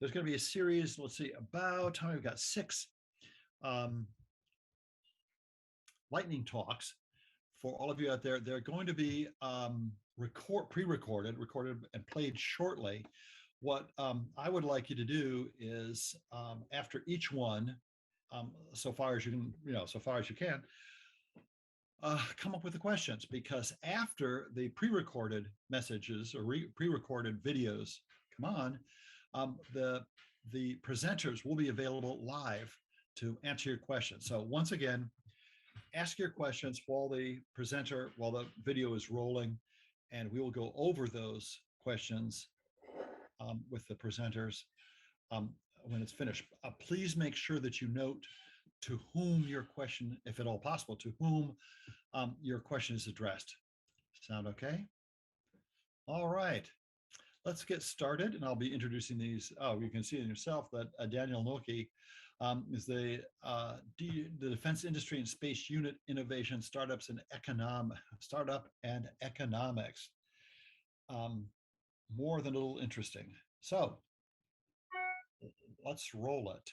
there's going to be a series, let's see, about how we've got 6 um, lightning talks for all of you out there. They're going to be pre-recorded, recorded and played shortly. What I would like you to do is after each one, so far as you can, so far as you can, come up with the questions, because after the pre-recorded messages or pre-recorded videos come on, the presenters will be available live to answer your questions. So once again, ask your questions while the video is rolling, and we will go over those questions with the presenters when it's finished. Please make sure that you note to whom your question, if at all possible, to whom your question is addressed. Sound okay? All right, let's get started, and I'll be introducing these. Oh, you can see it yourself that Daniel Noki is the Defense Industry and Space Unit Innovation Startup and Economics. More than a little interesting. So let's roll it.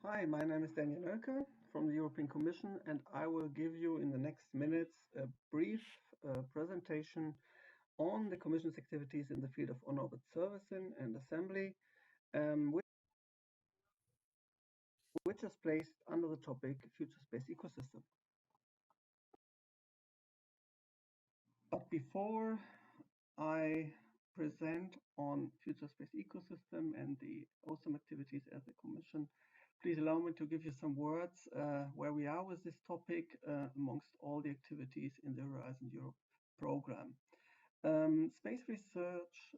Hi, my name is Daniel Noki from the European Commission, and I will give you in the next minutes a brief presentation on the Commission's activities in the field of on-orbit servicing and assembly, which is placed under the topic Future Space Ecosystem. But before I present on Future Space Ecosystem and the Osam activities at the Commission, please allow me to give you some words where we are with this topic amongst all the activities in the Horizon Europe program. Space research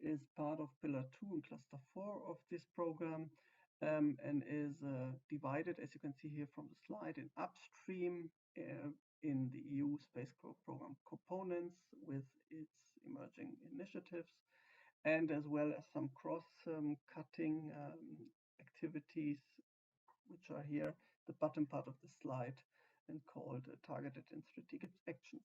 is part of Pillar 2 and Cluster 4 of this program, and is divided, as you can see here from the slide, in upstream in the EU Space Program components with its emerging initiatives, and as well as some cross-cutting activities, which are here, the bottom part of the slide, and called targeted and strategic actions.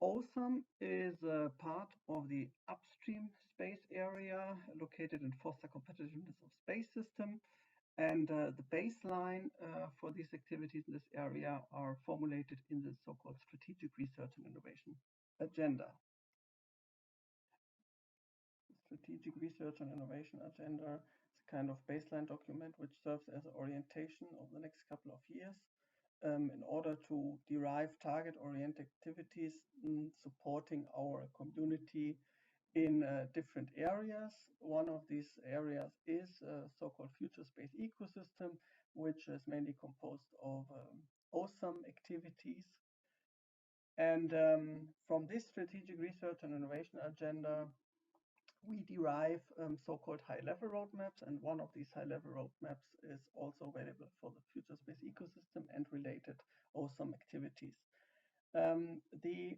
Osam is part of the upstream space area located in foster competitiveness of space system, and the baseline for these activities in this area are formulated in the so-called Strategic Research and Innovation Agenda. Strategic Research and Innovation Agenda is a kind of baseline document which serves as an orientation over the next couple of years in order to derive target-oriented activities supporting our community in different areas. One of these areas is so-called Future Space Ecosystem, which is mainly composed of Osam activities. And from this Strategic Research and Innovation Agenda, we derive so-called high-level roadmaps, and one of these high-level roadmaps is also available for the Future Space Ecosystem and related Osam activities. The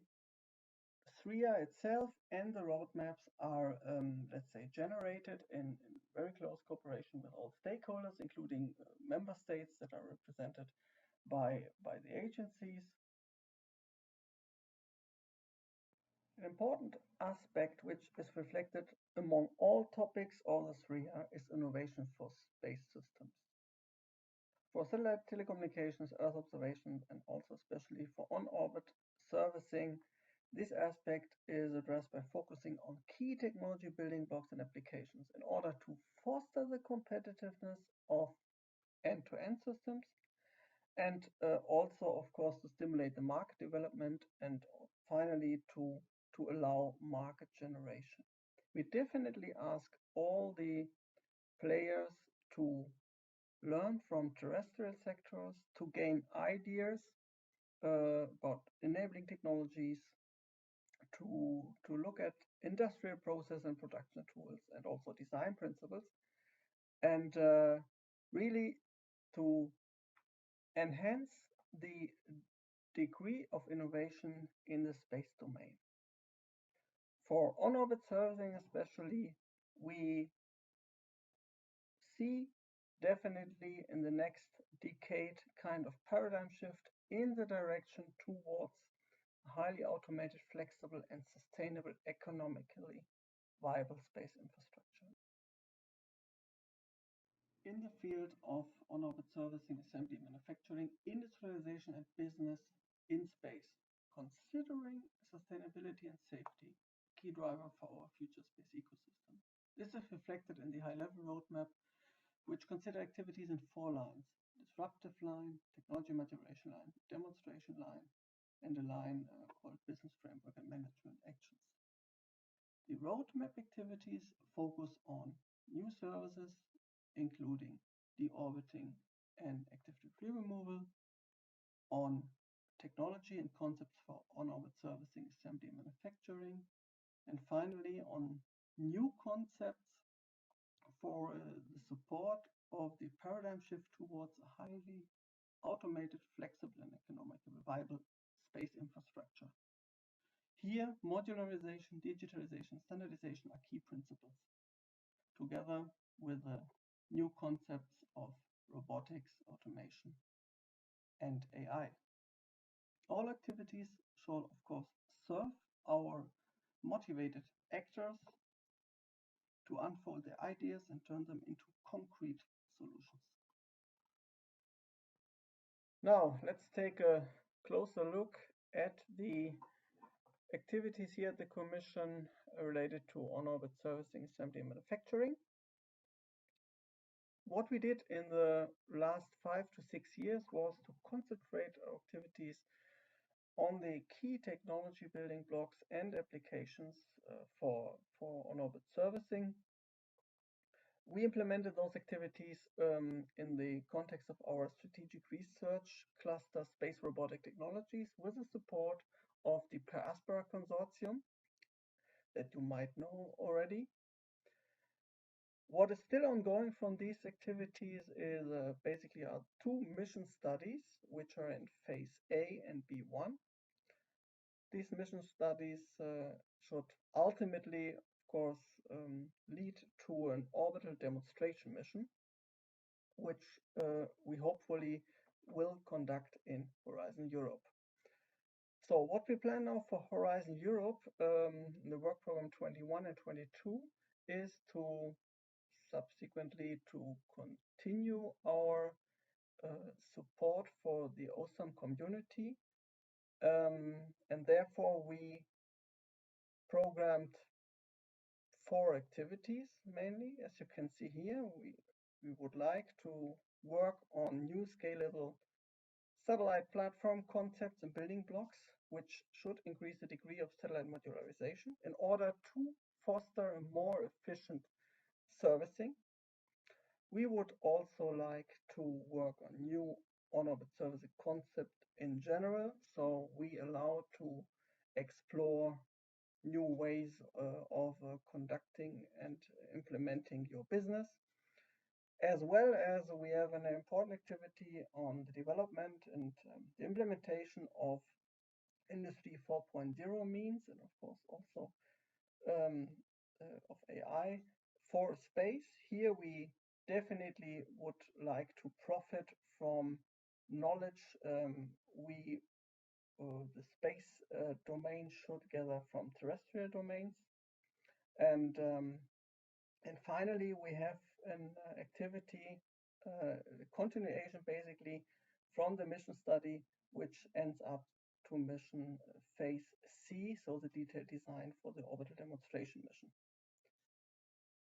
SRIA itself and the roadmaps are, let's say, generated in very close cooperation with all stakeholders, including member states that are represented by the agencies. An important aspect which is reflected among all topics of the SRIA is innovation for space systems. For satellite telecommunications, Earth observation, and also especially for on-orbit servicing, this aspect is addressed by focusing on key technology building blocks and applications in order to foster the competitiveness of end-to-end systems, and also, of course, to stimulate the market development, and finally to allow market generation. We definitely ask all the players to learn from terrestrial sectors, to gain ideas about enabling technologies, to look at industrial process and production tools, and also design principles, and really to enhance the degree of innovation in the space domain. For on-orbit servicing especially, we see definitely in the next decade kind of paradigm shift in the direction towards highly automated, flexible, and sustainable economically. viable space infrastructure. In the field of on-orbit servicing, assembly, manufacturing, industrialization, and business in space, considering sustainability and safety, key driver for our future space ecosystem. This is reflected in the high-level roadmap, which consider activities in 4 lines: disruptive line, technology maturation line, demonstration line, and a line called business framework and management actions. The roadmap activities focus on new services, including deorbiting and active debris removal, on technology and concepts for on-orbit servicing, assembly, and manufacturing, and finally on new concepts for the support of the paradigm shift towards a highly automated, flexible, and economically viable space infrastructure. Here, modularization, digitalization, standardization are key principles, together with the new concepts of robotics, automation, and AI. All activities shall, of course, serve our motivated actors to unfold their ideas and turn them into concrete solutions. Now, let's take a closer look at the activities here at the Commission related to on-orbit servicing, assembly, and manufacturing. What we did in the last 5 to 6 years was to concentrate our activities on the key technology building blocks and applications for on-orbit servicing. We implemented those activities in the context of our strategic research cluster Space Robotic Technologies with the support of the Per Aspera Consortium that you might know already. What is still ongoing from these activities is basically our 2 mission studies, which are in phase A and B1. These mission studies should ultimately, of course, lead to an orbital demonstration mission, which we hopefully will conduct in Horizon Europe. So what we plan now for Horizon Europe, in the work program 21 and 22, is to subsequently to continue our support for the Osam community, and therefore we programmed 4 activities mainly. As you can see here, we would like to work on new scalable satellite platform concepts and building blocks, which should increase the degree of satellite modularization in order to foster a more efficient servicing. We would also like to work on new on-orbit servicing concept in general, so we allow to explore new ways of conducting and implementing your business, as well as we have an important activity on the development and the implementation of Industry 4.0 means, and of course also of AI for space. Here we definitely would like to profit from knowledge the space domain should gather from terrestrial domains. And finally, we have an activity, continuation basically from the mission study, which ends up to mission phase C, so the detailed design for the orbital demonstration mission.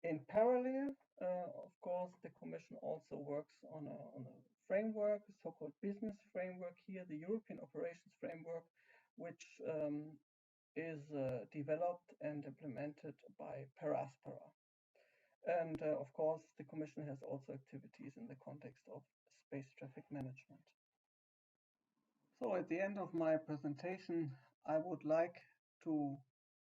In parallel, of course, the Commission also works on a framework, so-called business framework here, the European Operations Framework, which is developed and implemented by Per Aspera. And of course, the Commission has also activities in the context of space traffic management. So at the end of my presentation, I would like to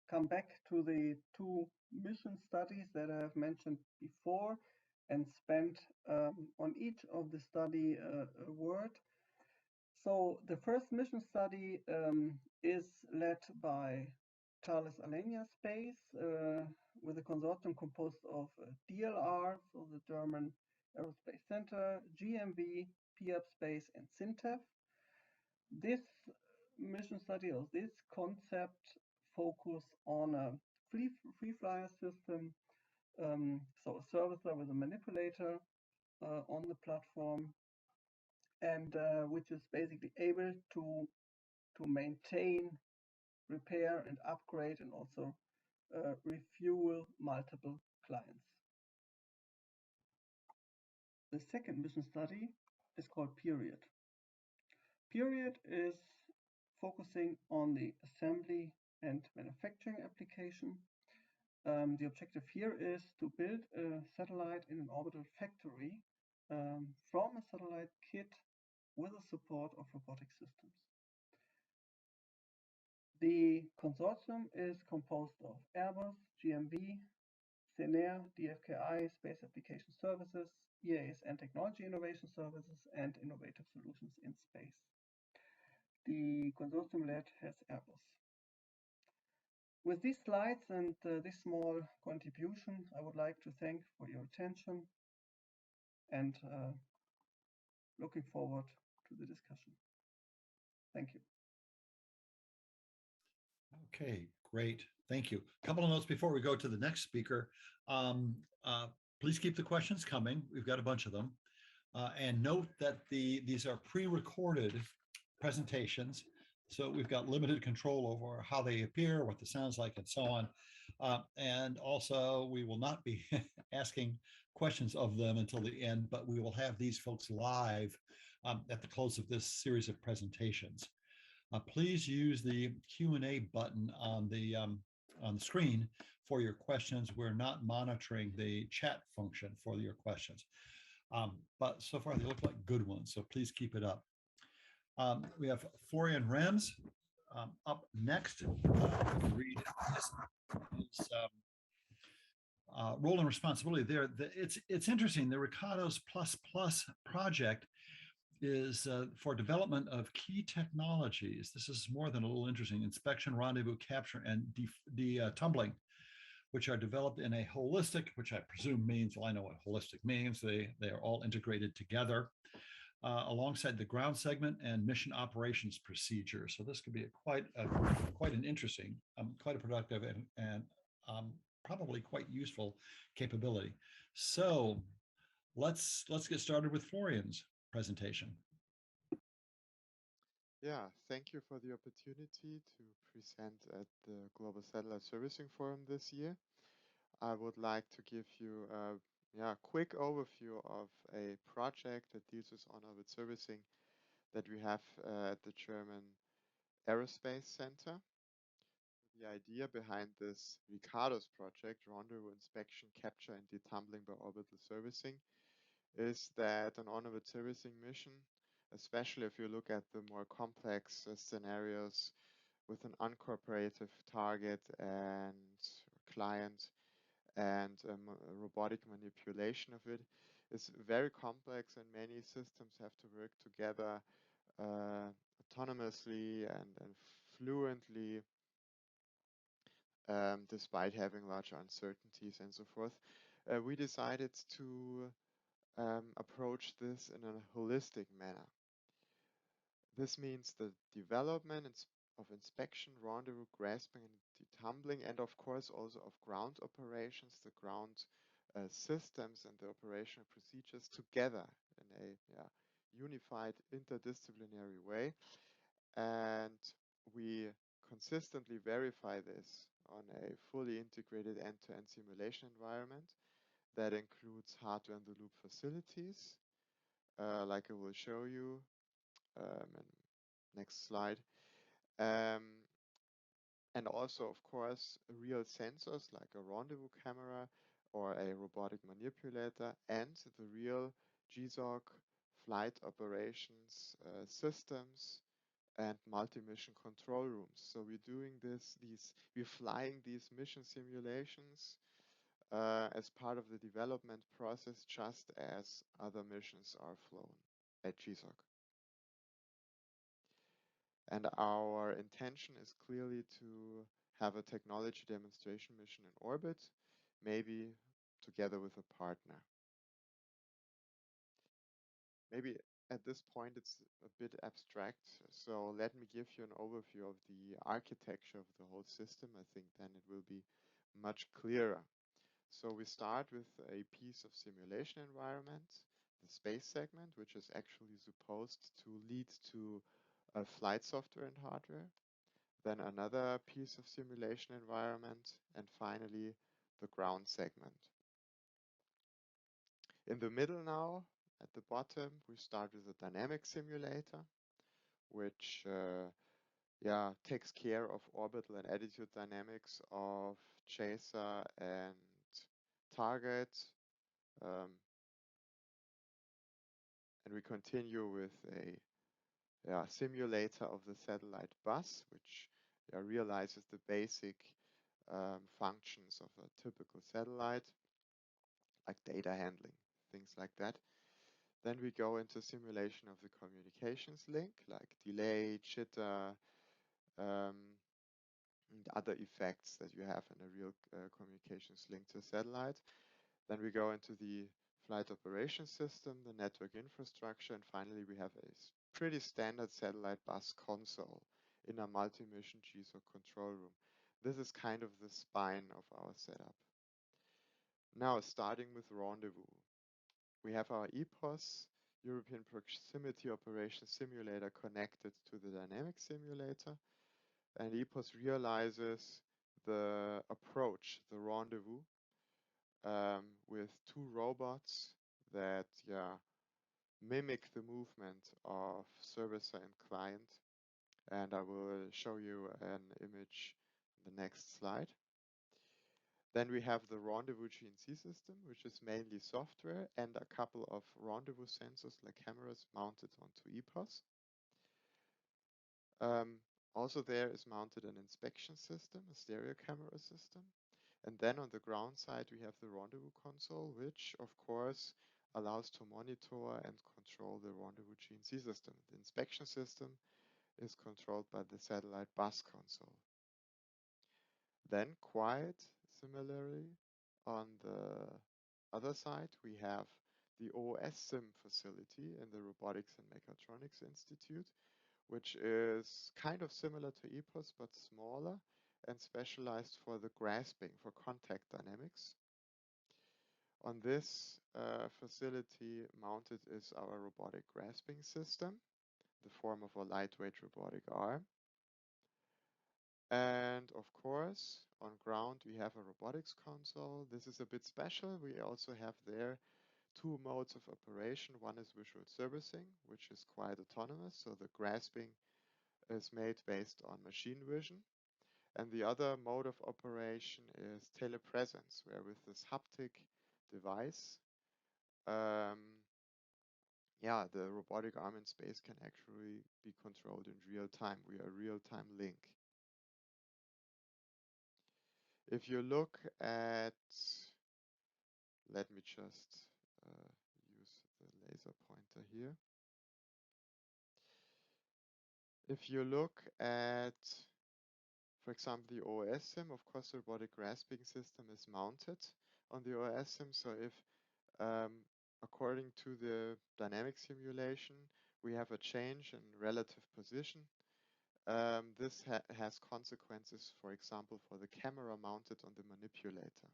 come back to the 2 mission studies that I have mentioned before and spend on each of the study a word. So the first mission study is led by Thales Alenia Space with a consortium composed of DLR, so the German Aerospace Center, GMV, PIAP Space, and SINTEF. This mission study, or this concept, focus on a free flyer system, so a servicer with a manipulator on the platform, and which is basically able to maintain, repair, and upgrade, and also refuel multiple clients. The second mission study is called Period. Period is focusing on the assembly and manufacturing application. The objective here is to build a satellite in an orbital factory from a satellite kit with the support of robotic systems. The consortium is composed of Airbus, GMV, CNR, DFKI, Space Application Services, EAS and Technology Innovation Services, and Innovative Solutions in Space. The consortium lead has Airbus. With these slides and this small contribution, I would like to thank for your attention and looking forward to the discussion. Thank you. Okay, great. Thank you. A couple of notes before we go to the next speaker. Please keep the questions coming. We've got a bunch of them. And note that these are pre-recorded presentations. So we've got limited control over how they appear, what the sounds like, and so on. And also, we will not be asking questions of them until the end, but we will have these folks live at the close of this series of presentations. Please use the Q&A button on the screen for your questions. We're not monitoring the chat function for your questions. But so far they look like good ones, so please keep it up. We have Florian Rems up next. Read his role and responsibility there. It's interesting. The Ricardo's ++ project is for development of key technologies. This is more than a little interesting. Inspection, rendezvous, capture, and detumbling, which are developed in a holistic, which I presume means, well, I know what holistic means. They are all integrated together alongside the ground segment and mission operations procedure. So this could be quite an interesting, quite a productive, and probably quite useful capability. So let's get started with Florian's presentation. Yeah, thank you for the opportunity to present at the Global Satellite Servicing Forum this year. I would like to give you a quick overview of a project that deals with on-orbit servicing that we have at the German Aerospace Center. The idea behind this Ricardo's project, Rendezvous, Inspection, Capture, and Detumbling by Orbital Servicing, is that an on-orbit servicing mission, especially if you look at the more complex scenarios with an uncooperative target and client and robotic manipulation of it, is very complex, and many systems have to work together autonomously and fluently, despite having large uncertainties and so forth. We decided to approach this in a holistic manner. This means the development of inspection, rendezvous, grasping, and detumbling, and of course also of ground operations, the ground systems and the operational procedures together in a unified interdisciplinary way. And we consistently verify this on a fully integrated end-to-end simulation environment that includes hardware-in-the-loop facilities, like I will show you next slide. And also, of course, real sensors like a rendezvous camera or a robotic manipulator, and the real GSOC flight operations systems and multi-mission control rooms. So we're doing we're flying these mission simulations as part of the development process, just as other missions are flown at GSOC. And our intention is clearly to have a technology demonstration mission in orbit, maybe together with a partner. Maybe at this point it's a bit abstract, so let me give you an overview of the architecture of the whole system. I think then it will be much clearer. So we start with a piece of simulation environment, the space segment, which is actually supposed to lead to flight software and hardware. Then another piece of simulation environment, and finally the ground segment. In the middle now, at the bottom, we start with a dynamic simulator, which takes care of orbital and attitude dynamics of chaser and target. And we continue with a simulator of the satellite bus, which realizes the basic functions of a typical satellite, like data handling, things like that. Then we go into simulation of the communications link, like delay, jitter, and other effects that you have in a real communications link to a satellite. Then we go into the flight operation system, the network infrastructure, and finally we have a pretty standard satellite bus console in a multi-mission GSOC control room. This is kind of the spine of our setup. Now, starting with Rendezvous. We have our EPOS, European Proximity Operations Simulator, connected to the dynamic simulator. And EPOS realizes the approach, the rendezvous, with two robots that mimic the movement of servicer and client. And I will show you an image in the next slide. Then we have the Rendezvous GNC system, which is mainly software and a couple of rendezvous sensors like cameras mounted onto EPOS. Also there is mounted an inspection system, a stereo camera system. And then on the ground side, we have the rendezvous console, which of course allows to monitor and control the rendezvous GNC system. The inspection system is controlled by the satellite bus console. Then quite similarly, on the other side, we have the OSIM facility in the Robotics and Mechatronics Institute, which is kind of similar to EPOS but smaller and specialized for the grasping, for contact dynamics. On this facility mounted is our robotic grasping system, the form of a lightweight robotic arm. And of course, on ground, we have a robotics console. This is a bit special. We also have there two modes of operation. One is visual servicing, which is quite autonomous. So the grasping is made based on machine vision. And the other mode of operation is telepresence, where with this haptic device, the robotic arm in space can actually be controlled in real time. We are a real-time link. If you look at, let me just use the laser pointer here. If you look at, for example, the OSIM, of course, the robotic grasping system is mounted on the OSIM. So if, according to the dynamic simulation, we have a change in relative position, this has consequences, for example, for the camera mounted on the manipulator.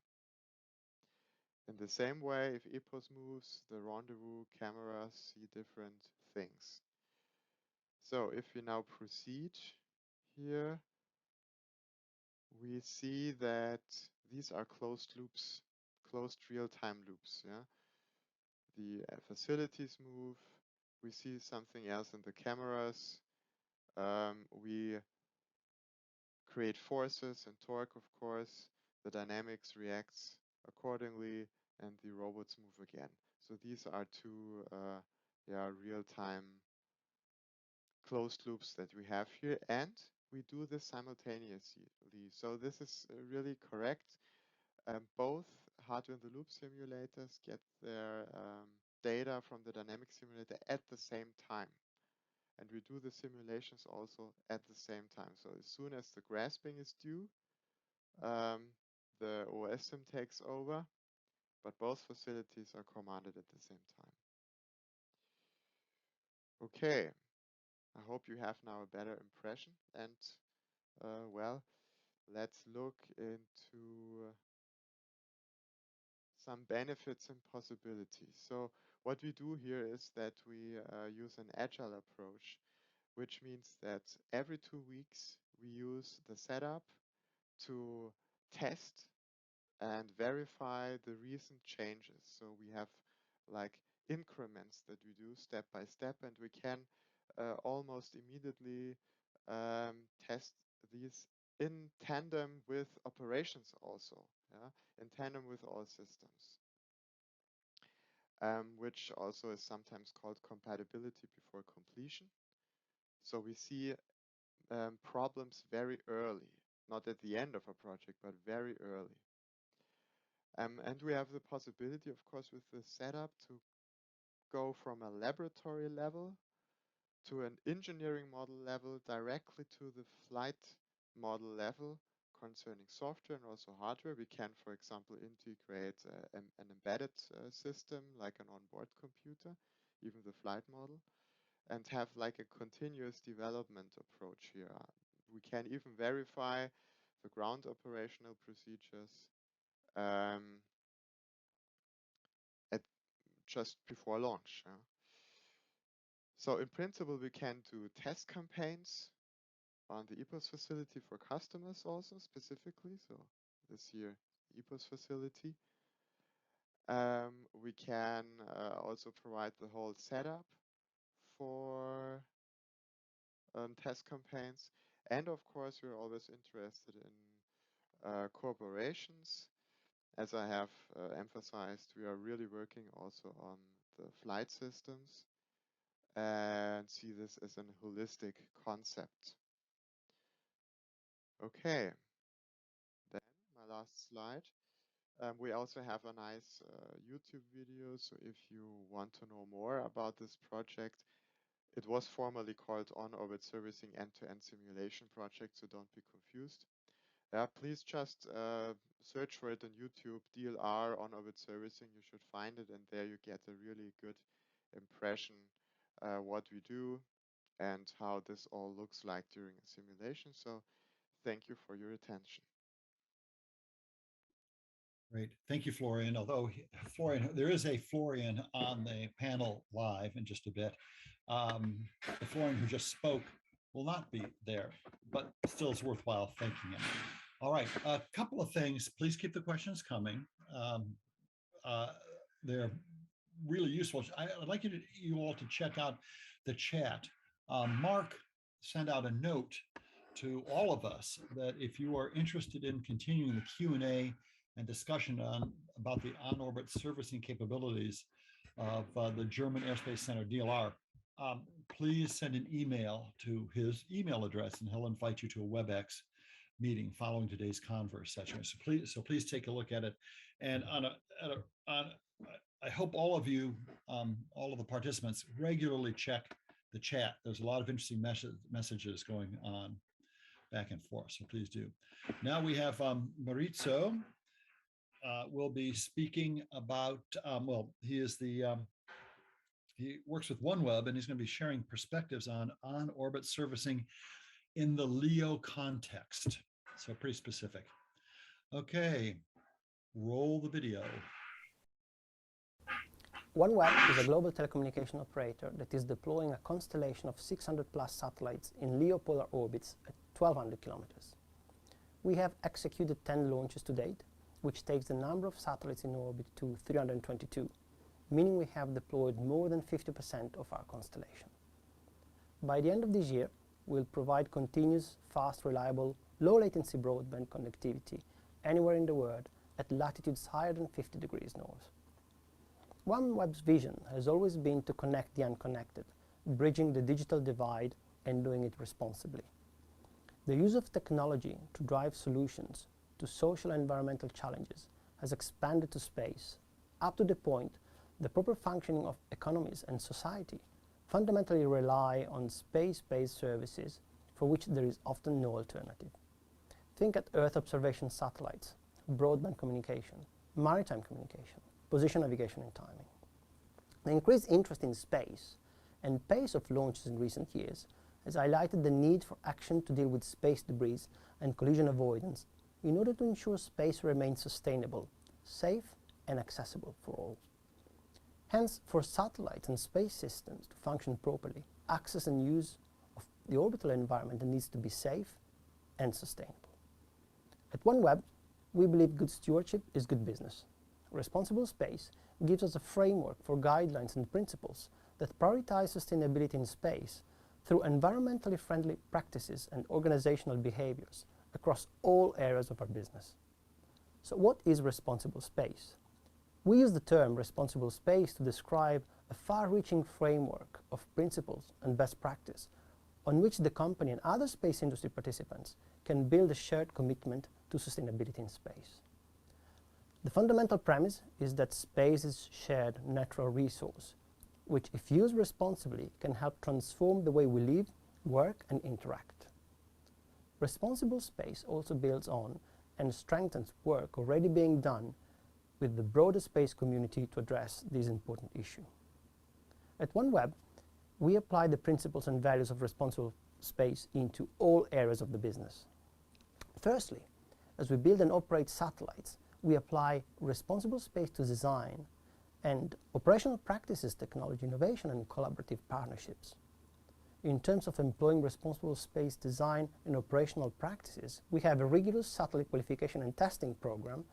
In the same way, if EPOS moves, the rendezvous cameras see different things. So if we now proceed here, we see that these are closed loops, closed real-time loops. Yeah, the facilities move. We see something else in the cameras. We create forces and torque, of course. The dynamics reacts accordingly, and the robots move again. So these are two real-time closed loops that we have here, and we do this simultaneously. So this is really correct. Both hardware-in-the-loop simulators get their data from the dynamic simulator at the same time. And we do the simulations also at the same time. So as soon as the grasping is due, the OSIM takes over, but both facilities are commanded at the same time. Okay, I hope you have now a better impression. And well, let's look into some benefits and possibilities. So what we do here is that we use an agile approach, which means that every 2 weeks we use the setup to test and verify the recent changes. So we have like increments that we do step by step, and we can almost immediately test these in tandem with operations also, yeah, in tandem with all systems, which also is sometimes called compatibility before completion. So we see problems very early, not at the end of a project, but very early. And we have the possibility, of course, with the setup to go from a laboratory level to an engineering model level directly to the flight model level concerning software and also hardware. We can, for example, integrate an embedded system like an onboard computer, even the flight model, and have like a continuous development approach here. We can even verify the ground operational procedures at just before launch. So in principle, we can do test campaigns on the EPOS facility for customers also specifically. So this year, EPOS facility. We can also provide the whole setup for test campaigns. And of course, we're always interested in cooperations. As I have emphasized, we are really working also on the flight systems and see this as a holistic concept. Okay, then my last slide. We also have a nice YouTube video, so if you want to know more about this project, it was formerly called On-Orbit Servicing End-to-End Simulation Project, so don't be confused. Please just search for it on YouTube, DLR On-Orbit Servicing. You should find it, and there you get a really good impression what we do and how this all looks like during a simulation. So thank you for your attention. Great. Thank you, Florian. Although, Florian, there is a Florian on the panel live in just a bit. The Florian who just spoke will not be there, but still it's worthwhile thanking him. All right, a couple of things. Please keep the questions coming. They're really useful. I'd like you all to check out the chat. Mark sent out a note to all of us that if you are interested in continuing the Q&A and discussion about the on-orbit servicing capabilities of the German Airspace Center, DLR, please send an email to his email address, and he'll invite you to a WebEx meeting following today's CONFERS session. So please take a look at it. And I hope all of you, all of the participants, regularly check the chat. There's a lot of interesting messages going on back and forth, so please do. Now we have Maurizio will be speaking about, well, he works with OneWeb, and he's going to be sharing perspectives on on-orbit servicing in the LEO context. So pretty specific. Okay, roll the video. OneWeb is a global telecommunication operator that is deploying a constellation of 600 plus satellites in LEO polar orbits at 1,200 kilometers. We have executed 10 launches to date, which takes the number of satellites in orbit to 322, meaning we have deployed more than 50% of our constellation. By the end of this year, we'll provide continuous, fast, reliable, low-latency broadband connectivity anywhere in the world at latitudes higher than 50 degrees north. OneWeb's vision has always been to connect the unconnected, bridging the digital divide and doing it responsibly. The use of technology to drive solutions to social and environmental challenges has expanded to space, up to the point the proper functioning of economies and society fundamentally rely on space-based services for which there is often no alternative. Think at Earth observation satellites, broadband communication, maritime communication, position navigation and timing. The increased interest in space and pace of launches in recent years has highlighted the need for action to deal with space debris and collision avoidance in order to ensure space remains sustainable, safe and accessible for all. Hence, for satellites and space systems to function properly, access and use of the orbital environment needs to be safe and sustainable. At OneWeb, we believe good stewardship is good business. Responsible space gives us a framework for guidelines and principles that prioritize sustainability in space through environmentally friendly practices and organizational behaviors across all areas of our business. So what is responsible space? We use the term responsible space to describe a far-reaching framework of principles and best practice on which the company and other space industry participants can build a shared commitment to sustainability in space. The fundamental premise is that space is a shared natural resource, which, if used responsibly, can help transform the way we live, work and interact. Responsible space also builds on and strengthens work already being done with the broader space community to address this important issue. At OneWeb, we apply the principles and values of responsible space into all areas of the business. Firstly, as we build and operate satellites, we apply responsible space to design and operational practices, technology innovation and collaborative partnerships. In terms of employing responsible space design and operational practices, we have a rigorous satellite qualification and testing program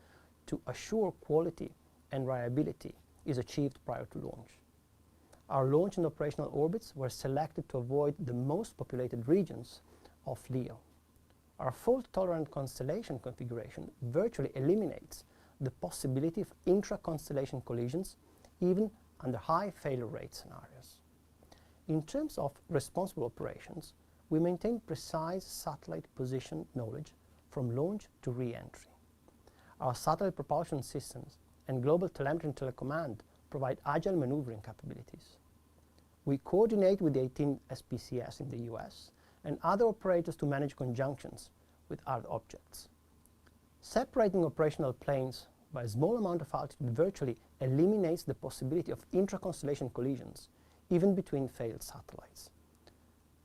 to assure quality and reliability is achieved prior to launch. Our launch and operational orbits were selected to avoid the most populated regions of LEO. Our fault-tolerant constellation configuration virtually eliminates the possibility of intra-constellation collisions, even under high failure rate scenarios. In terms of responsible operations, we maintain precise satellite position knowledge from launch to re-entry. Our satellite propulsion systems and global telemetry and telecommand provide agile maneuvering capabilities. We coordinate with the 18 SPCS in the US and other operators to manage conjunctions with other objects. Separating operational planes by a small amount of altitude virtually eliminates the possibility of intra-constellation collisions, even between failed satellites.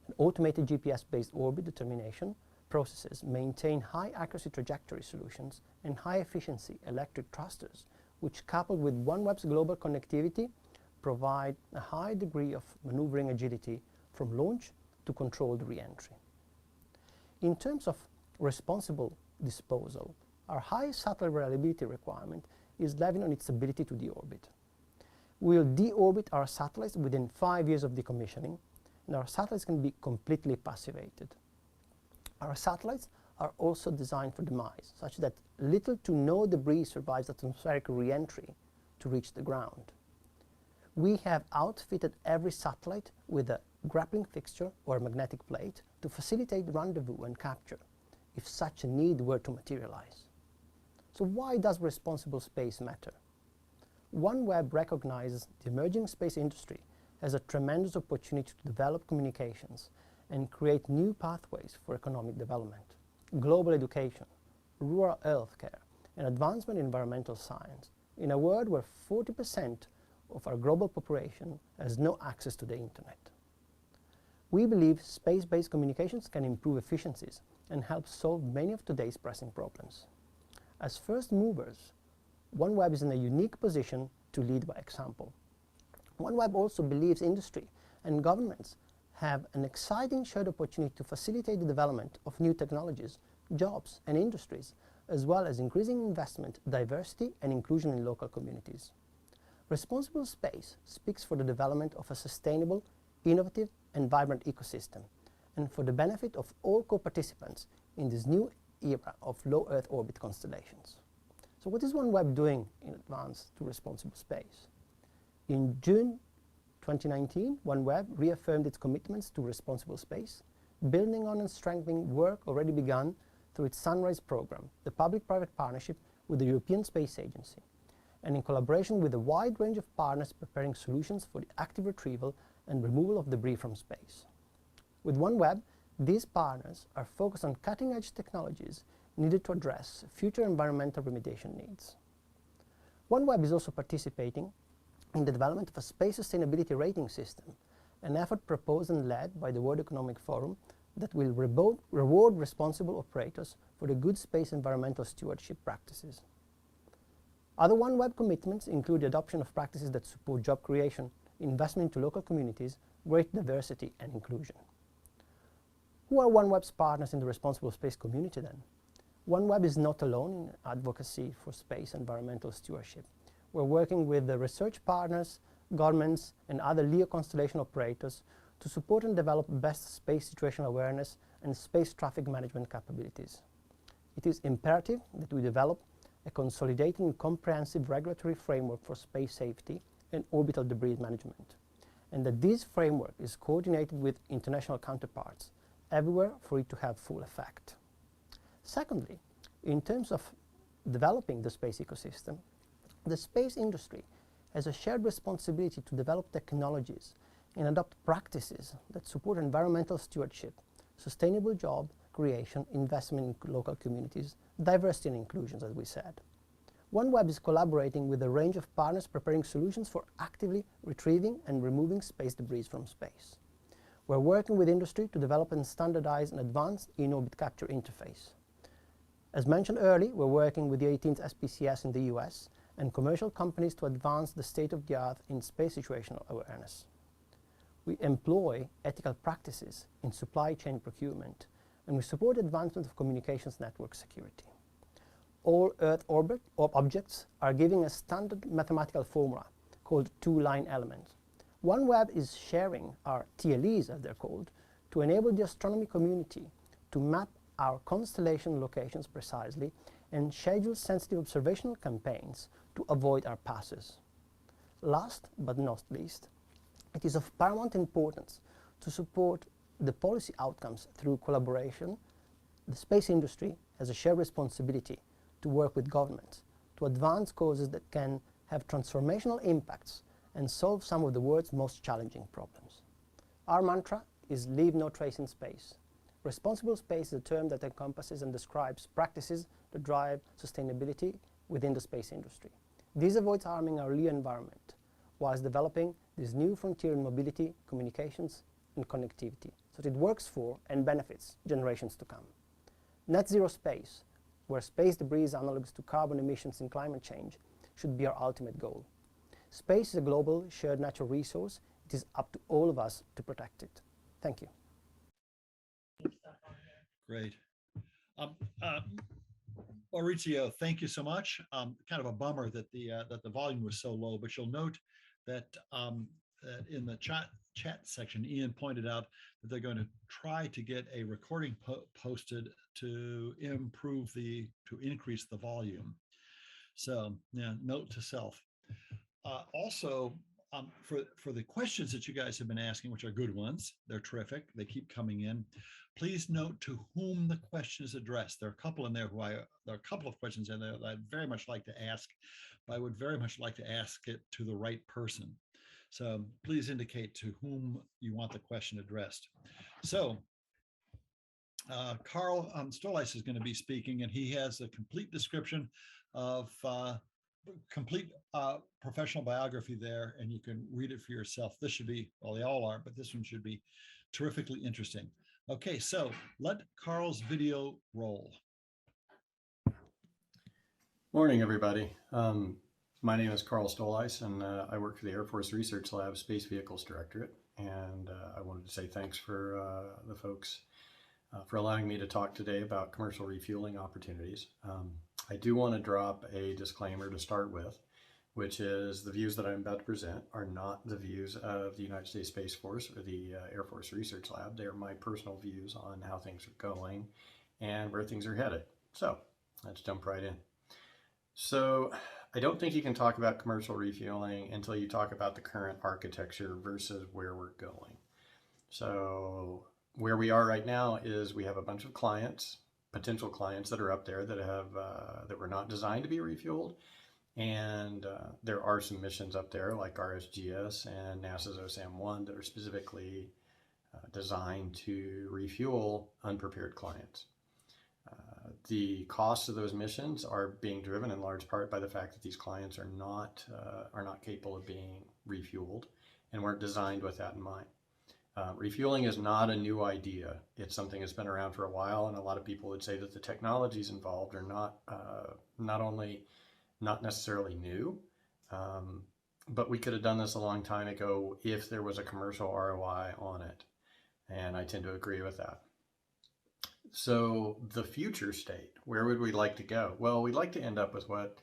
An automated GPS-based orbit determination processes maintain high accuracy trajectory solutions and high efficiency electric thrusters, which, coupled with OneWeb's global connectivity, provide a high degree of maneuvering agility from launch to controlled re-entry. In terms of responsible disposal, our high satellite reliability requirement is levied on its ability to deorbit. We will deorbit our satellites within 5 years of decommissioning, and our satellites can be completely passivated. Our satellites are also designed for demise, such that little to no debris survives atmospheric re-entry to reach the ground. We have outfitted every satellite with a grappling fixture or a magnetic plate to facilitate rendezvous and capture, if such a need were to materialize. So why does responsible space matter? OneWeb recognizes the emerging space industry as a tremendous opportunity to develop communications and create new pathways for economic development, global education, rural healthcare, and advancement in environmental science, in a world where 40% of our global population has no access to the internet. We believe space-based communications can improve efficiencies and help solve many of today's pressing problems. As first movers, OneWeb is in a unique position to lead by example. OneWeb also believes industry and governments have an exciting shared opportunity to facilitate the development of new technologies, jobs and industries, as well as increasing investment, diversity and inclusion in local communities. Responsible space speaks for the development of a sustainable, innovative and vibrant ecosystem, and for the benefit of all co-participants in this new era of low Earth orbit constellations. So what is OneWeb doing in advance to responsible space? In June 2019, OneWeb reaffirmed its commitments to responsible space, building on and strengthening work already begun through its Sunrise program, the public-private partnership with the European Space Agency, and in collaboration with a wide range of partners preparing solutions for the active retrieval and removal of debris from space. With OneWeb, these partners are focused on cutting-edge technologies needed to address future environmental remediation needs. OneWeb is also participating in the development of a space sustainability rating system an effort proposed and led by the World Economic Forum that will reward responsible operators for the good space environmental stewardship practices. Other OneWeb commitments include the adoption of practices that support job creation, investment into local communities, greater diversity and inclusion. Who are OneWeb's partners in the responsible space community then? OneWeb is not alone in advocacy for space environmental stewardship. We're working with the research partners, governments and other LEO constellation operators to support and develop best space situational awareness and space traffic management capabilities. It is imperative that we develop a consolidated and comprehensive regulatory framework for space safety and orbital debris management, and that this framework is coordinated with international counterparts everywhere for it to have full effect. Secondly, in terms of developing the space ecosystem, the space industry has a shared responsibility to develop technologies and adopt practices that support environmental stewardship, sustainable job creation, investment in local communities, diversity and inclusion, as we said. OneWeb is collaborating with a range of partners preparing solutions for actively retrieving and removing space debris from space. We're working with industry to develop and standardize an advanced in-orbit capture interface. As mentioned earlier, we're working with the 18th SPCS in the US and commercial companies to advance the state-of-the-art in space situational awareness. We employ ethical practices in supply chain procurement, and we support advancement of communications network security. All Earth orbit objects are given a standard mathematical formula called two-line element. OneWeb is sharing our TLEs, as they're called, to enable the astronomy community to map our constellation locations precisely and schedule sensitive observational campaigns to avoid our passes. Last but not least, it is of paramount importance to support the policy outcomes through collaboration. The space industry has a shared responsibility to work with governments to advance causes that can have transformational impacts and solve some of the world's most challenging problems. Our mantra is leave no trace in space. Responsible space is a term that encompasses and describes practices that drive sustainability within the space industry. This avoids harming our LEO environment whilst developing this new frontier in mobility, communications and connectivity so that it works for and benefits generations to come. Net zero space, where space debris is analogous to carbon emissions and climate change, should be our ultimate goal. Space is a global shared natural resource. It is up to all of us to protect it. Thank you. Great. Maurizio, thank you so much. Kind of a bummer that the volume was so low, but you'll note that, that in the chat section, Ian pointed out that they're going to try to get a recording posted to increase the volume. So yeah, note to self. Also, for the questions that you guys have been asking, which are good ones, they're terrific, they keep coming in. Please note to whom the question is addressed. There are a couple in there there are a couple of questions in there that I'd very much like to ask, but I would very much like to ask it to the right person. So please indicate to whom you want the question addressed. So Carl Stolles is going to be speaking, and he has a complete description of complete professional biography there, and you can read it for yourself. This should be, well, they all are, but this one should be terrifically interesting. Okay, so let Carl's video roll. Morning, everybody. My name is Carl Stolles, and I work for the Air Force Research Lab Space Vehicles Directorate. And I wanted to say thanks for the folks for allowing me to talk today about commercial refueling opportunities. I do want to drop a disclaimer to start with, which is the views that I'm about to present are not the views of the United States Space Force or the Air Force Research Lab. They are my personal views on how things are going and where things are headed. So let's jump right in. So I don't think you can talk about commercial refueling until you talk about the current architecture versus where we're going. So where we are right now is we have a bunch of clients, potential clients that are up there that have that were not designed to be refueled, and there are some missions up there like RSGS and NASA's Osam that are specifically designed to refuel unprepared clients. The costs of those missions are being driven in large part by the fact that these clients are not capable of being refueled and weren't designed with that in mind. Refueling is not a new idea. It's something that's been around for a while, and a lot of people would say that the technologies involved are not only not necessarily new, but we could have done this a long time ago if there was a commercial ROI on it. And I tend to agree with that. So the future state, where would we like to go? Well, we'd like to end up with what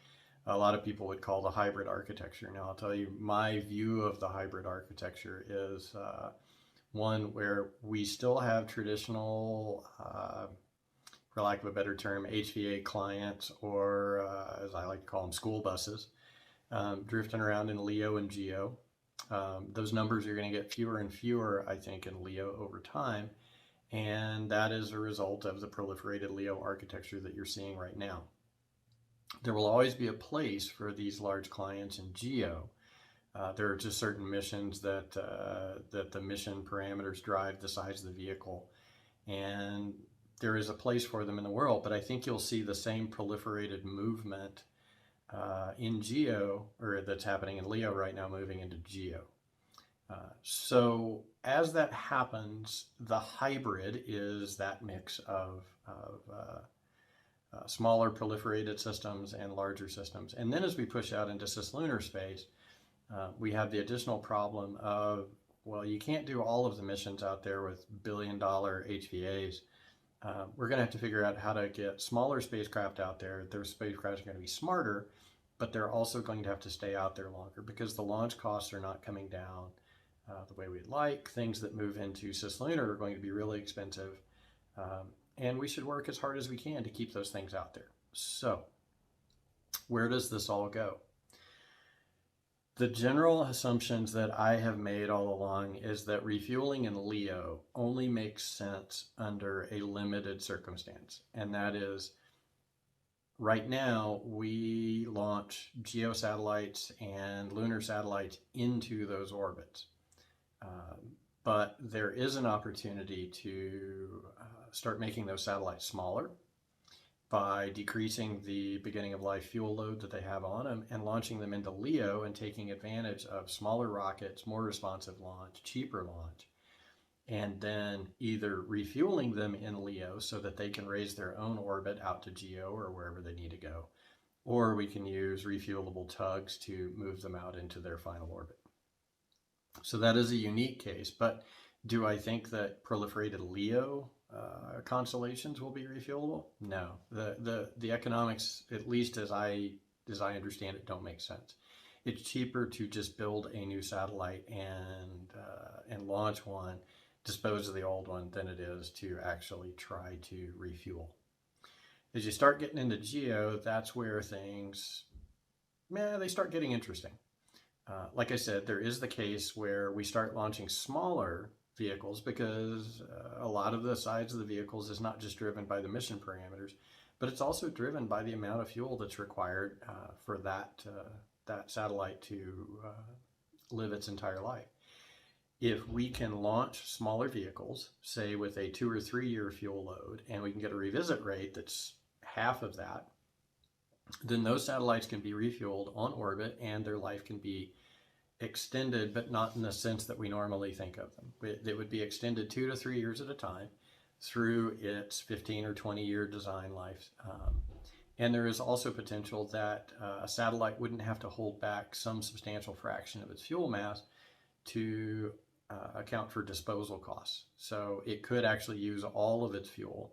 a lot of people would call the hybrid architecture. Now, I'll tell you, my view of the hybrid architecture is one where we still have traditional, for lack of a better term, HVA clients, or as I like to call them, school buses, drifting around in LEO and GEO. Those numbers are going to get fewer and fewer, I think, in LEO over time. And that is a result of the proliferated LEO architecture that you're seeing right now. There will always be a place for these large clients in GEO. There are just certain missions that the mission parameters drive the size of the vehicle. And there is a place for them in the world, but I think you'll see the same proliferated movement in GEO, or that's happening in LEO right now, moving into GEO. So as that happens, the hybrid is that mix of smaller proliferated systems and larger systems. And then as we push out into cislunar space, we have the additional problem of, well, you can't do all of the missions out there with billion-dollar HVAs. We're going to have to figure out how to get smaller spacecraft out there. Their spacecraft are going to be smarter, but they're also going to have to stay out there longer because the launch costs are not coming down the way we'd like. Things that move into cislunar are going to be really expensive. And we should work as hard as we can to keep those things out there. So where does this all go? The general assumptions that I have made all along is that refueling in LEO only makes sense under a limited circumstance. And that is, right now, we launch Geo Satellites and lunar satellites into those orbits. But there is an opportunity to start making those satellites smaller by decreasing the beginning of life fuel load that they have on them and launching them into LEO and taking advantage of smaller rockets, more responsive launch, cheaper launch, and then either refueling them in LEO so that they can raise their own orbit out to GEO or wherever they need to go, or we can use refuelable tugs to move them out into their final orbit. So that is a unique case, but do I think that proliferated LEO constellations will be refuelable? No. The economics, at least as I understand it, don't make sense. It's cheaper to just build a new satellite and launch one, dispose of the old one, than it is to actually try to refuel. As you start getting into GEO, that's where things, they start getting interesting. Like I said, there is the case where we start launching smaller vehicles because a lot of the size of the vehicles is not just driven by the mission parameters, but it's also driven by the amount of fuel that's required for that satellite to live its entire life. If we can launch smaller vehicles, say with a 2 or 3 year fuel load, and we can get a revisit rate that's half of that, then those satellites can be refueled on orbit and their life can be extended, but not in the sense that we normally think of them. They would be extended 2 to 3 years at a time through its 15 or 20 year design life. And there is also potential that a satellite wouldn't have to hold back some substantial fraction of its fuel mass to account for disposal costs. So it could actually use all of its fuel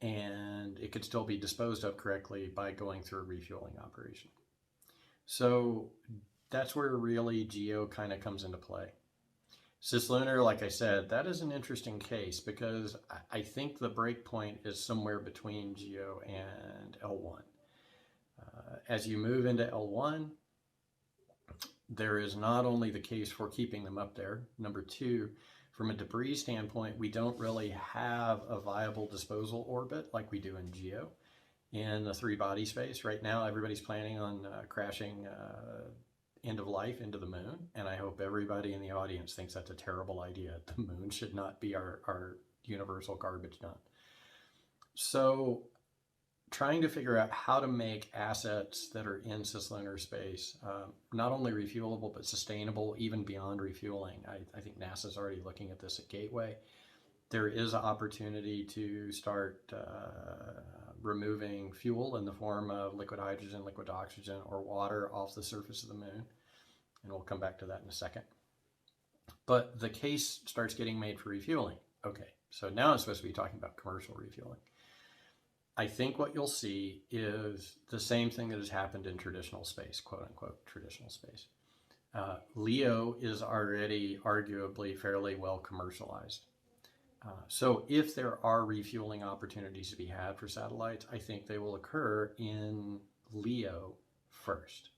and it could still be disposed of correctly by going through a refueling operation. So that's where really GEO kind of comes into play. Cislunar, like I said, that is an interesting case because I think the break point is somewhere between GEO and L1. As you move into L1, there is not only the case for keeping them up there. Number two, from a debris standpoint, we don't really have a viable disposal orbit like we do in GEO. In the 3-body space right now, everybody's planning on crashing end of life into the moon, and I hope everybody in the audience thinks that's a terrible idea. The moon should not be our universal garbage dump. So trying to figure out how to make assets that are in cislunar space not only refuelable but sustainable even beyond refueling. I think NASA's already looking at this at Gateway. There is an opportunity to start removing fuel in the form of liquid hydrogen, liquid oxygen, or water off the surface of the moon. And we'll come back to that in a second. But the case starts getting made for refueling. Okay, so now I'm supposed to be talking about commercial refueling. I think what you'll see is the same thing that has happened in traditional space, quote unquote, traditional space. LEO is already arguably fairly well commercialized. So if there are refueling opportunities to be had for satellites, I think they will occur in LEO first.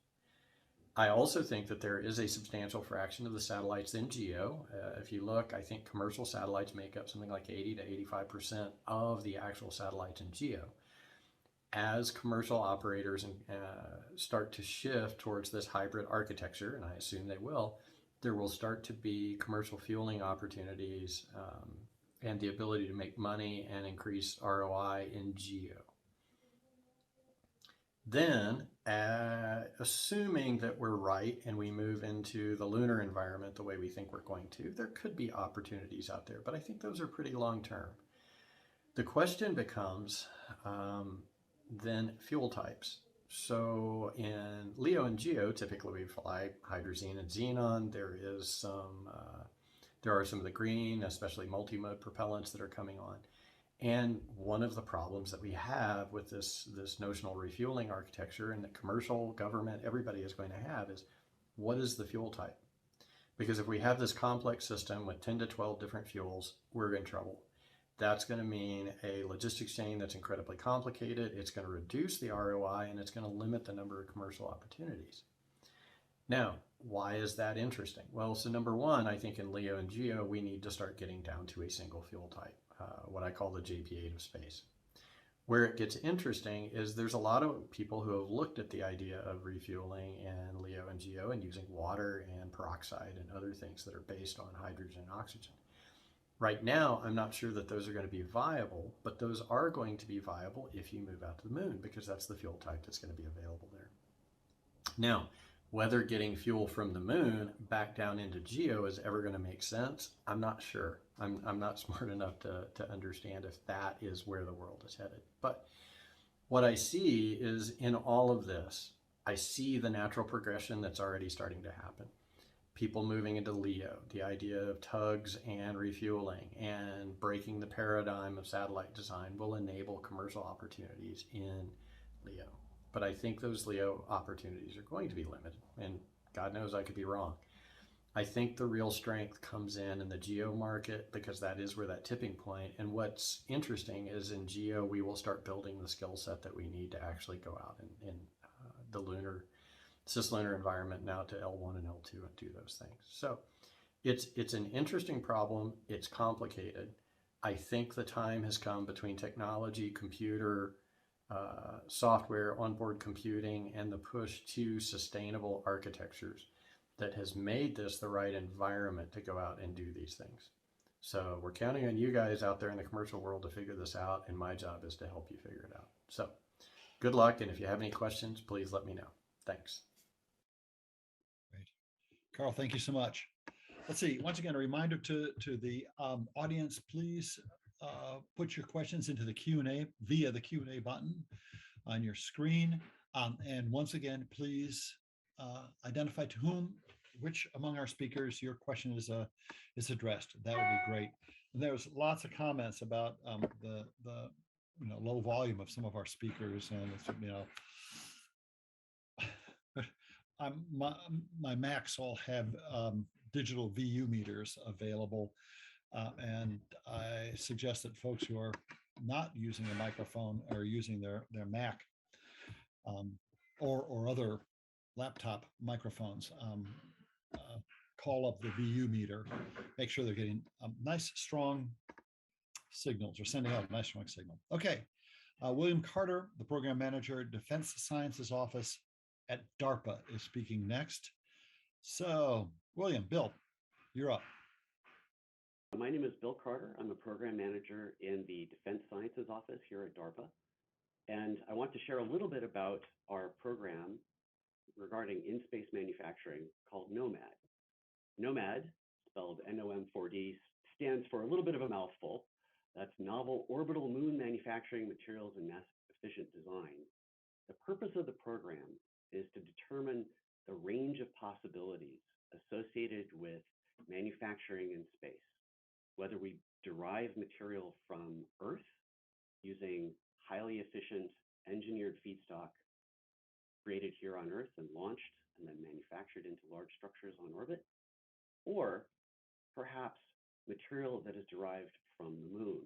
I also think that there is a substantial fraction of the satellites in GEO. If you look, I think commercial satellites make up something like 80 to 85% of the actual satellites in GEO. As commercial operators start to shift towards this hybrid architecture, and I assume they will, there will start to be commercial fueling opportunities and the ability to make money and increase ROI in GEO. Then, assuming that we're right and we move into the lunar environment the way we think we're going to, there could be opportunities out there, but I think those are pretty long term. The question becomes then fuel types. So in LEO and GEO, typically we fly hydrazine and xenon. There are some of the green, especially multi-mode propellants that are coming on. And one of the problems that we have with this notional refueling architecture and the commercial government, everybody is going to have is, what is the fuel type? Because if we have this complex system with 10 to 12 different fuels, we're in trouble. That's going to mean a logistics chain that's incredibly complicated. It's going to reduce the ROI and it's going to limit the number of commercial opportunities. Now, why is that interesting? Well, so number one, I think in LEO and GEO, we need to start getting down to a single fuel type. What I call the JP8 of space. Where it gets interesting is there's a lot of people who have looked at the idea of refueling in LEO and GEO and using water and peroxide and other things that are based on hydrogen and oxygen. Right now, I'm not sure that those are going to be viable, but those are going to be viable if you move out to the moon because that's the fuel type that's going to be available there. Now, whether getting fuel from the moon back down into GEO is ever going to make sense, I'm not sure. I'm not smart enough to understand if that is where the world is headed. But what I see is in all of this, I see the natural progression that's already starting to happen. People moving into LEO, the idea of tugs and refueling and breaking the paradigm of satellite design will enable commercial opportunities in LEO. But I think those LEO opportunities are going to be limited, and God knows I could be wrong. I think the real strength comes in the GEO market because that is where that tipping point. And what's interesting is in GEO, we will start building the skill set that we need to actually go out in the cislunar environment now to L1 and L2 and do those things. So it's an interesting problem. It's complicated. I think the time has come between technology, computer, software, onboard computing, and the push to sustainable architectures that has made this the right environment to go out and do these things. So we're counting on you guys out there in the commercial world to figure this out, and my job is to help you figure it out. So good luck, and if you have any questions, please let me know. Thanks. Great. Carl, thank you so much. Let's see, once again, a reminder to the audience, please put your questions into the Q&A via the Q&A button on your screen. And once again, please identify to which among our speakers your question is addressed. That would be great. And there's lots of comments about the low volume of some of our speakers, and my Macs all have digital VU meters available, and I suggest that folks who are not using a microphone or using their Mac or other laptop microphones call up the VU meter, make sure they're getting nice strong signals or sending out a nice strong signal. Okay, William Carter, the program manager at Defense Sciences Office at DARPA, is speaking next. So William, Bill, you're up. My name is Bill Carter. I'm a program manager in the Defense Sciences Office here at DARPA. And I want to share a little bit about our program regarding in-space manufacturing called NOMAD. NOMAD, spelled NOM4D, stands for a little bit of a mouthful. That's Novel Orbital Moon Manufacturing Materials and Mass Efficient Design. The purpose of the program is to determine the range of possibilities associated with manufacturing in space, whether we derive material from Earth using highly efficient engineered feedstock created here on Earth and launched and then manufactured into large structures on orbit, or perhaps material that is derived from the moon.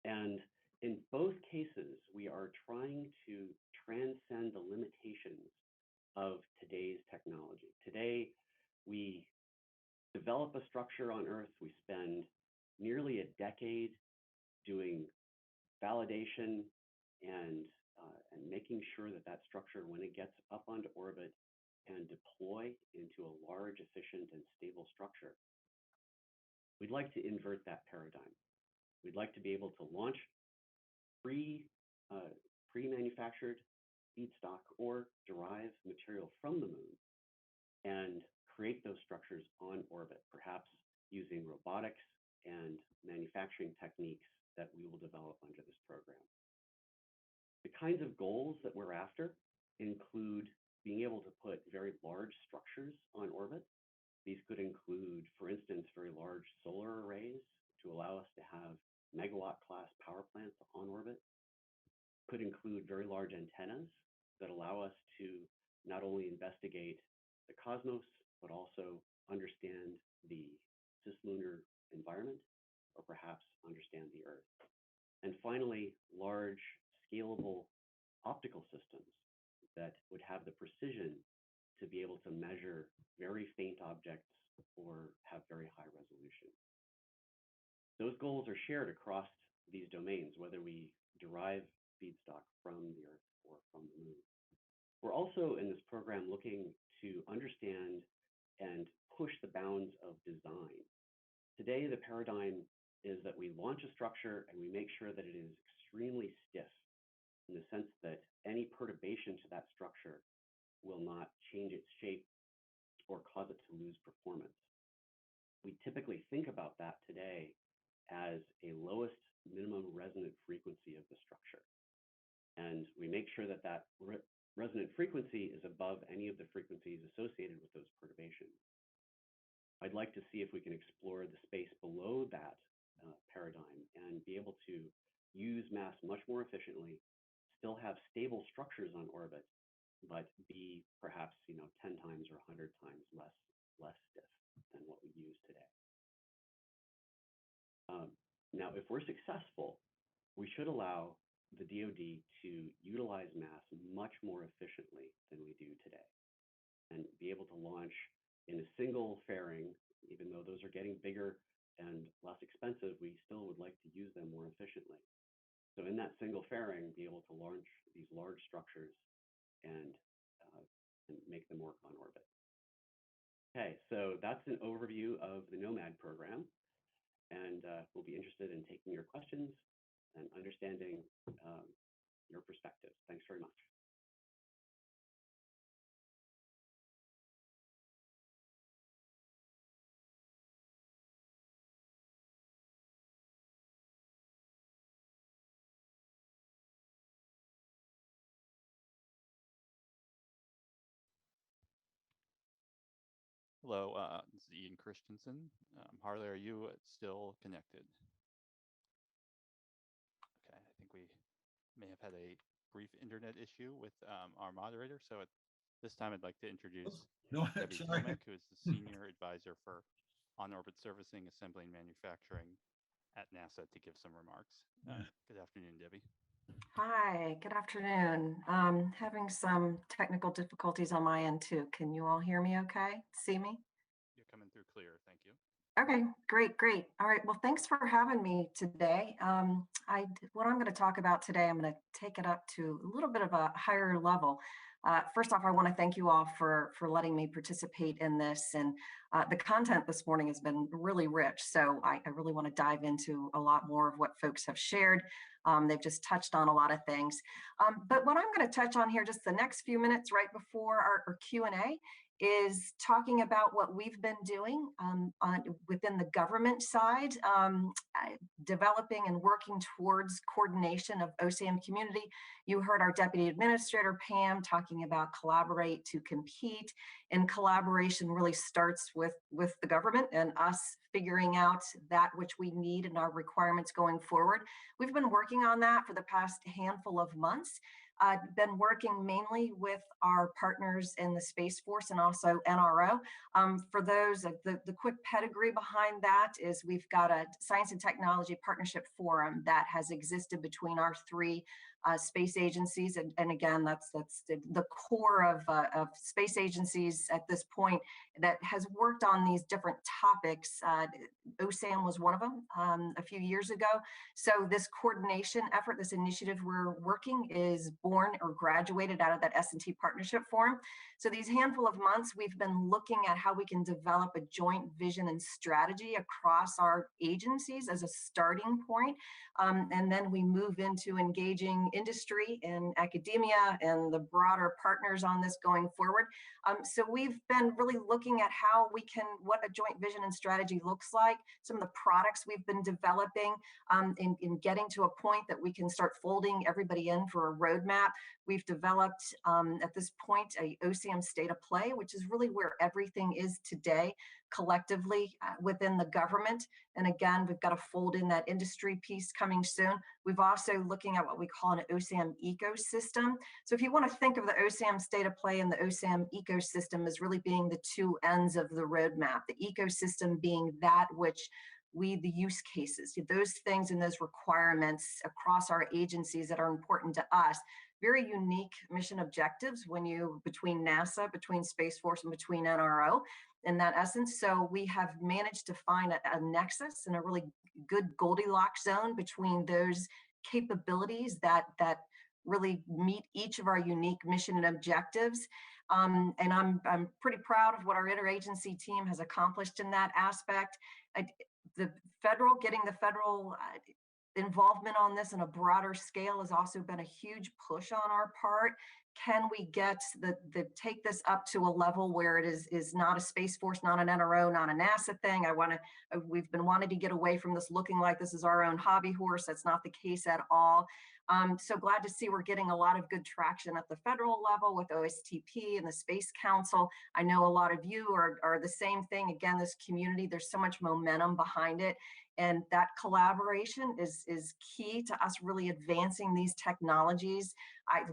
And in both cases, we are trying to transcend the limitations of today's technology. Today, we develop a structure on Earth. We spend nearly a decade doing validation and making sure that that structure, when it gets up onto orbit, can deploy into a large, efficient, and stable structure. We'd like to invert that paradigm. We'd like to be able to launch pre-manufactured feedstock or derive material from the moon and create those structures on orbit, perhaps using robotics and manufacturing techniques that we will develop under this program. The kinds of goals that we're after include being able to put very large structures on orbit. These could include, for instance, very large solar arrays to allow us to have megawatt class power plants on orbit. Could include very large antennas that allow us to not only investigate the cosmos, but also understand the cislunar environment, or perhaps understand the Earth. And finally, large scalable optical systems that would have the precision to be able to measure very faint objects or have very high resolution. Those goals are shared across these domains, whether we derive feedstock from the Earth or from the moon. We're also in this program looking to understand and push the bounds of design. Today, the paradigm is that we launch a structure and we make sure that it is extremely stiff, in the sense that any perturbation to that structure will not change its shape or cause it to lose performance. We typically think about that today as a lowest minimum resonant frequency of the structure. And we make sure that that resonant frequency is above any of the frequencies associated with those perturbations. I'd like to see if we can explore the space below that paradigm and be able to use mass much more efficiently, still have stable structures on orbit, but be perhaps 10 times or 100 times less stiff than what we use today. Now, if we're successful, we should allow the DoD to utilize mass much more efficiently than we do today, and be able to launch in a single fairing. Even though those are getting bigger and less expensive, we still would like to use them more efficiently. So in that single fairing, be able to launch these large structures and make them work on orbit. Okay, so that's an overview of the NOMAD program, and we'll be interested in taking your questions and understanding your perspectives. Thanks very much. Hello, this is Ian Christensen. Harley, are you still connected? Okay, I think we may have had a brief internet issue with our moderator. So at this time, I'd like to introduce Debbie Tomek, who is the Senior Advisor for On-Orbit Servicing, Assembly, and Manufacturing at NASA, to give some remarks. Good afternoon, Debbie. Hi, good afternoon. Having some technical difficulties on my end too. Can you all hear me okay? See me? You're coming through clear, thank you. Okay, great. All right, well, thanks for having me today. What I'm going to talk about today, I'm going to take it up to a little bit of a higher level. First off, I want to thank you all for letting me participate in this. And the content this morning has been really rich. So I really want to dive into a lot more of what folks have shared. They've just touched on a lot of things. But what I'm going to touch on here just the next few minutes right before our Q&A is talking about what we've been doing within the government side, developing and working towards coordination of OSAM community. You heard our Deputy Administrator, Pam, talking about collaborate to compete, and collaboration really starts with the government and us figuring out that which we need and our requirements going forward. We've been working on that for the past handful of months. I've been working mainly with our partners in the Space Force and also NRO. For those, the quick pedigree behind that is we've got a Science and Technology Partnership Forum that has existed between our three space agencies. And again, that's the core of space agencies at this point that has worked on these different topics. OSAM was one of them a few years ago. So this coordination effort, this initiative we're working is born or graduated out of that S&T Partnership Forum. So these handful of months, we've been looking at how we can develop a joint vision and strategy across our agencies as a starting point. And then we move into engaging industry and academia and the broader partners on this going forward. So we've been really looking at how we can, what a joint vision and strategy looks like, some of the products we've been developing in getting to a point that we can start folding everybody in for a roadmap. We've developed at this point a OSAM state of play, which is really where everything is today collectively within the government. And again, we've got to fold in that industry piece coming soon. We've also looking at what we call an OSAM ecosystem. So if you want to think of the OSAM state of play and the OSAM ecosystem as really being the two ends of the roadmap, the ecosystem being that which the use cases, those things and those requirements across our agencies that are important to us. Very unique mission objectives between NASA, between Space Force, and between NRO in that essence. So we have managed to find a nexus and a really good Goldilocks zone between those capabilities that really meet each of our unique mission and objectives. And I'm pretty proud of what our interagency team has accomplished in that aspect. Getting the federal involvement on this on a broader scale has also been a huge push on our part. Can we get take this up to a level where it is not a Space Force, not an NRO, not a NASA thing? We've been wanting to get away from this looking like this is our own hobby horse. That's not the case at all. So glad to see we're getting a lot of good traction at the federal level with OSTP and the Space Council. I know a lot of you are the same thing. Again, this community, there's so much momentum behind it. And that collaboration is key to us really advancing these technologies.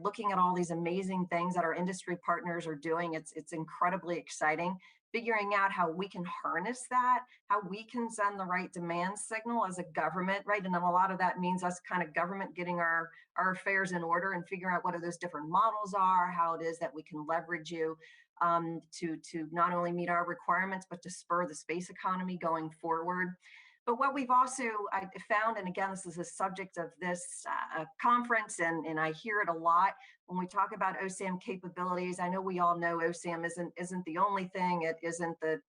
Looking at all these amazing things that our industry partners are doing, it's incredibly exciting. Figuring out how we can harness that, how we can send the right demand signal as a government, right? And then a lot of that means us kind of government getting our affairs in order and figuring out what are those different models are, how it is that we can leverage you to not only meet our requirements, but to spur the space economy going forward. But what we've also found, and again, this is a subject of this conference, and I hear it a lot when we talk about OSAM capabilities. I know we all know OSAM isn't the only thing. It isn't the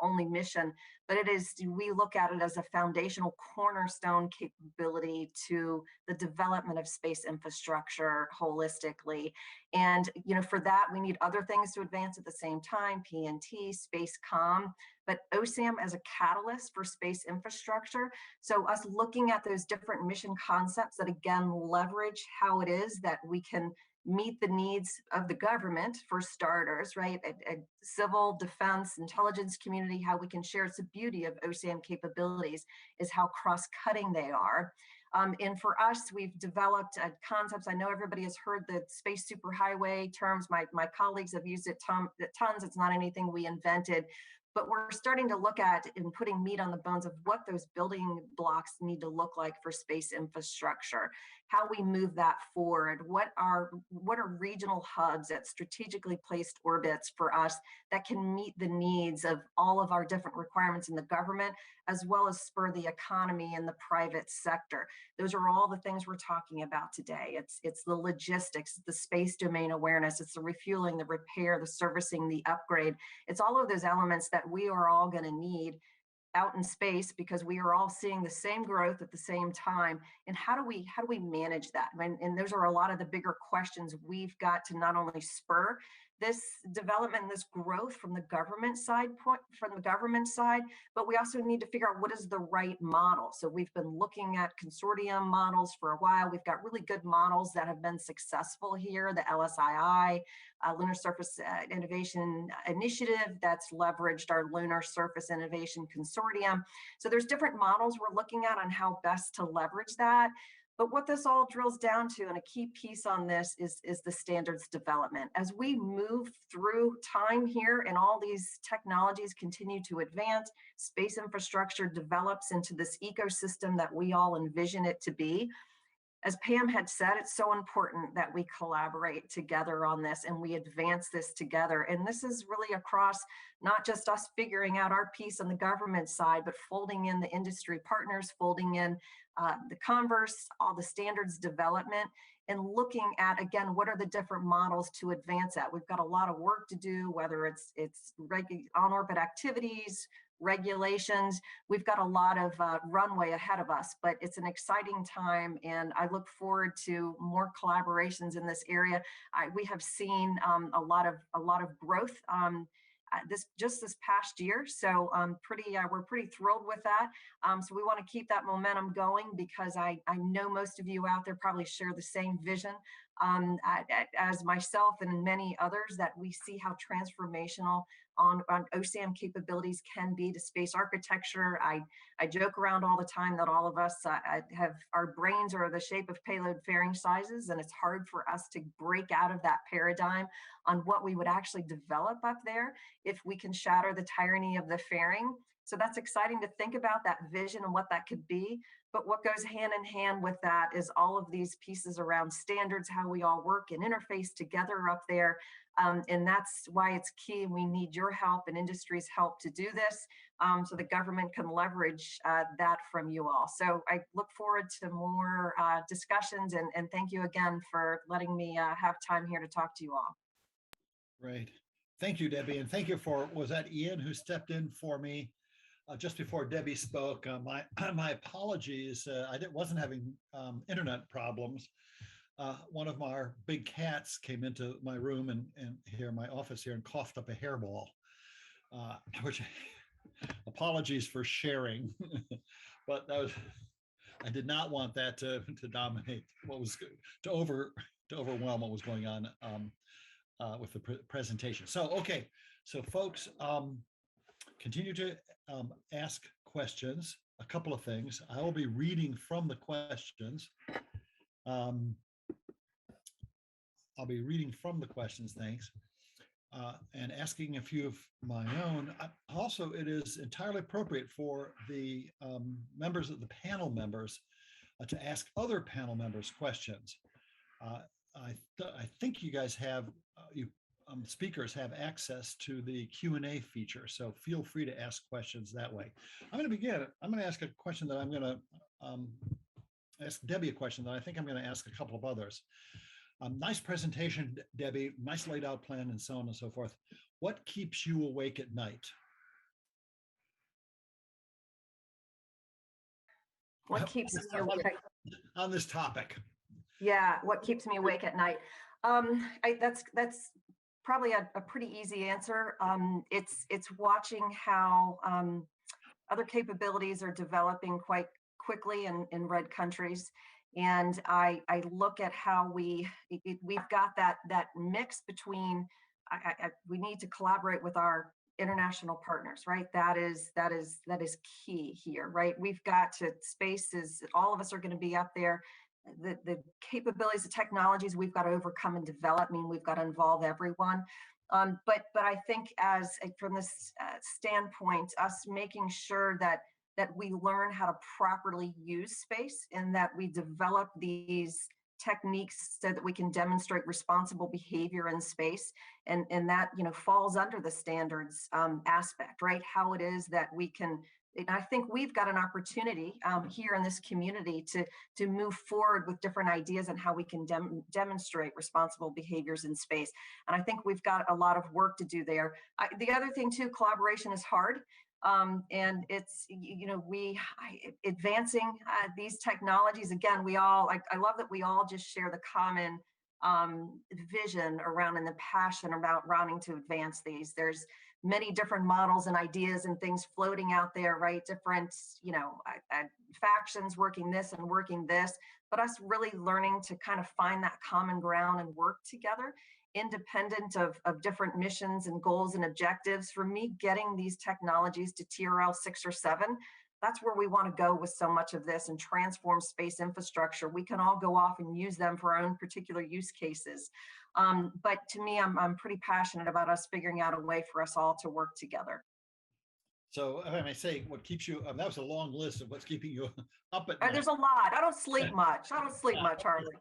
only mission, but it is. We look at it as a foundational cornerstone capability to the development of space infrastructure holistically. And for that, we need other things to advance at the same time: PNT, Space Comm. But OSAM as a catalyst for space infrastructure. So us looking at those different mission concepts that again leverage how it is that we can meet the needs of the government for starters, right? A civil defense, intelligence community, how we can share. It's the beauty of OSAM capabilities is how cross-cutting they are. And for us, we've developed concepts. I know everybody has heard the space superhighway terms. My colleagues have used it tons. It's not anything we invented. But we're starting to look at and putting meat on the bones of what those building blocks need to look like for space infrastructure, how we move that forward, what are regional hubs at strategically placed orbits for us that can meet the needs of all of our different requirements in the government, as well as spur the economy in the private sector. Those are all the things we're talking about today. It's the logistics, the space domain awareness, it's the refueling, the repair, the servicing, the upgrade. It's all of those elements that we are all going to need out in space, because we are all seeing the same growth at the same time. And how do we manage that? And those are a lot of the bigger questions we've got to not only spur this development, this growth from the government side, but we also need to figure out what is the right model. So we've been looking at consortium models for a while. We've got really good models that have been successful here. The LSII, Lunar Surface Innovation Initiative, that's leveraged our Lunar Surface Innovation Consortium. So there's different models we're looking at on how best to leverage that. But what this all drills down to, and a key piece on this, is the standards development. As we move through time here and all these technologies continue to advance, space infrastructure develops into this ecosystem that we all envision it to be. As Pam had said, it's so important that we collaborate together on this and we advance this together. And this is really across not just us figuring out our piece on the government side, but folding in the industry partners, folding in the CONFERS, all the standards development, and looking at, again, what are the different models to advance at. We've got a lot of work to do, whether it's on-orbit activities, regulations. We've got a lot of runway ahead of us, but it's an exciting time, and I look forward to more collaborations in this area. We have seen a lot of growth this past year, so we're pretty thrilled with that. So we want to keep that momentum going, because I know most of you out there probably share the same vision as myself and many others, that we see how transformational on OSAM capabilities can be to space architecture. I joke around all the time that all of us have, our brains are the shape of payload fairing sizes, and it's hard for us to break out of that paradigm on what we would actually develop up there if we can shatter the tyranny of the fairing. So that's exciting to think about, that vision and what that could be. But what goes hand in hand with that is all of these pieces around standards, how we all work and interface together up there. And that's why it's key, and we need your help and industry's help to do this, so the government can leverage that from you all. So I look forward to more discussions, and thank you again for letting me have time here to talk to you all. Great. Thank you, Debbie. And thank you for, was that Ian who stepped in for me just before Debbie spoke? My apologies. I wasn't having internet problems. One of our big cats came into my room and here, my office here, and coughed up a hairball, which apologies for sharing, but that was, I did not want that to dominate what was, to overwhelm what was going on with the presentation. So, okay, so folks, continue to ask questions. A couple of things. I will be reading from the questions. I'll be reading from the questions, thanks, and asking a few of my own. Also, it is entirely appropriate for the members of the panel members to ask other panel members questions. I think you guys have, speakers have access to the Q&A feature, so feel free to ask questions that way. I'm going to begin. I'm going to ask a question that I'm going to ask Debbie a question that I think I'm going to ask a couple of others. Nice presentation, Debbie, nice laid out plan and so on and so forth. What keeps you awake at night? What keeps me awake on this topic? Yeah, what keeps me awake at night? That's probably a pretty easy answer. It's watching how other capabilities are developing quite quickly in red countries. And I look at how we've got that mix between, we need to collaborate with our international partners, right? That is key here, right? We've got to, spaces, all of us are going to be up there. The capabilities, the technologies we've got to overcome and develop, we've got to involve everyone. But I think from this standpoint, us making sure that we learn how to properly use space, and that we develop these techniques so that we can demonstrate responsible behavior in space, and that falls under the standards aspect, right? How it is that we can. And I think we've got an opportunity here in this community to move forward with different ideas on how we can demonstrate responsible behaviors in space. And I think we've got a lot of work to do there. The other thing too, collaboration is hard. And it's, advancing these technologies. Again, I love that we all just share the common vision around and the passion about wanting to advance these. There's many different models and ideas and things floating out there, right? Different, factions working this and working this, but us really learning to kind of find that common ground and work together, independent of different missions and goals and objectives. For me, getting these technologies to TRL 6 or 7, that's where we want to go with so much of this and transform space infrastructure. We can all go off and use them for our own particular use cases. But to me, I'm pretty passionate about us figuring out a way for us all to work together. So if I may say, what keeps you, that was a long list of what's keeping you up at night. There's a lot. I don't sleep much. Harley.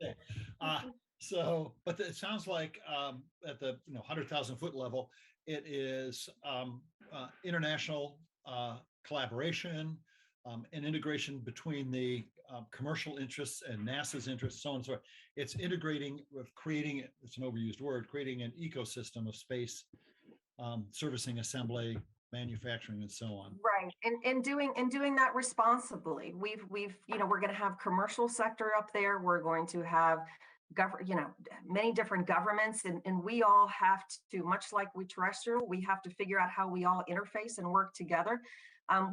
But it sounds like at the 100,000 foot level, it is international collaboration and integration between the commercial interests and NASA's interests, so on and so forth. It's integrating with creating, it's an overused word, creating an ecosystem of space, servicing, assembly, manufacturing, and so on. Right, and doing that responsibly. We're going to have commercial sector up there. We're going to have many different governments, and we all have to, much like we terrestrial, we have to figure out how we all interface and work together.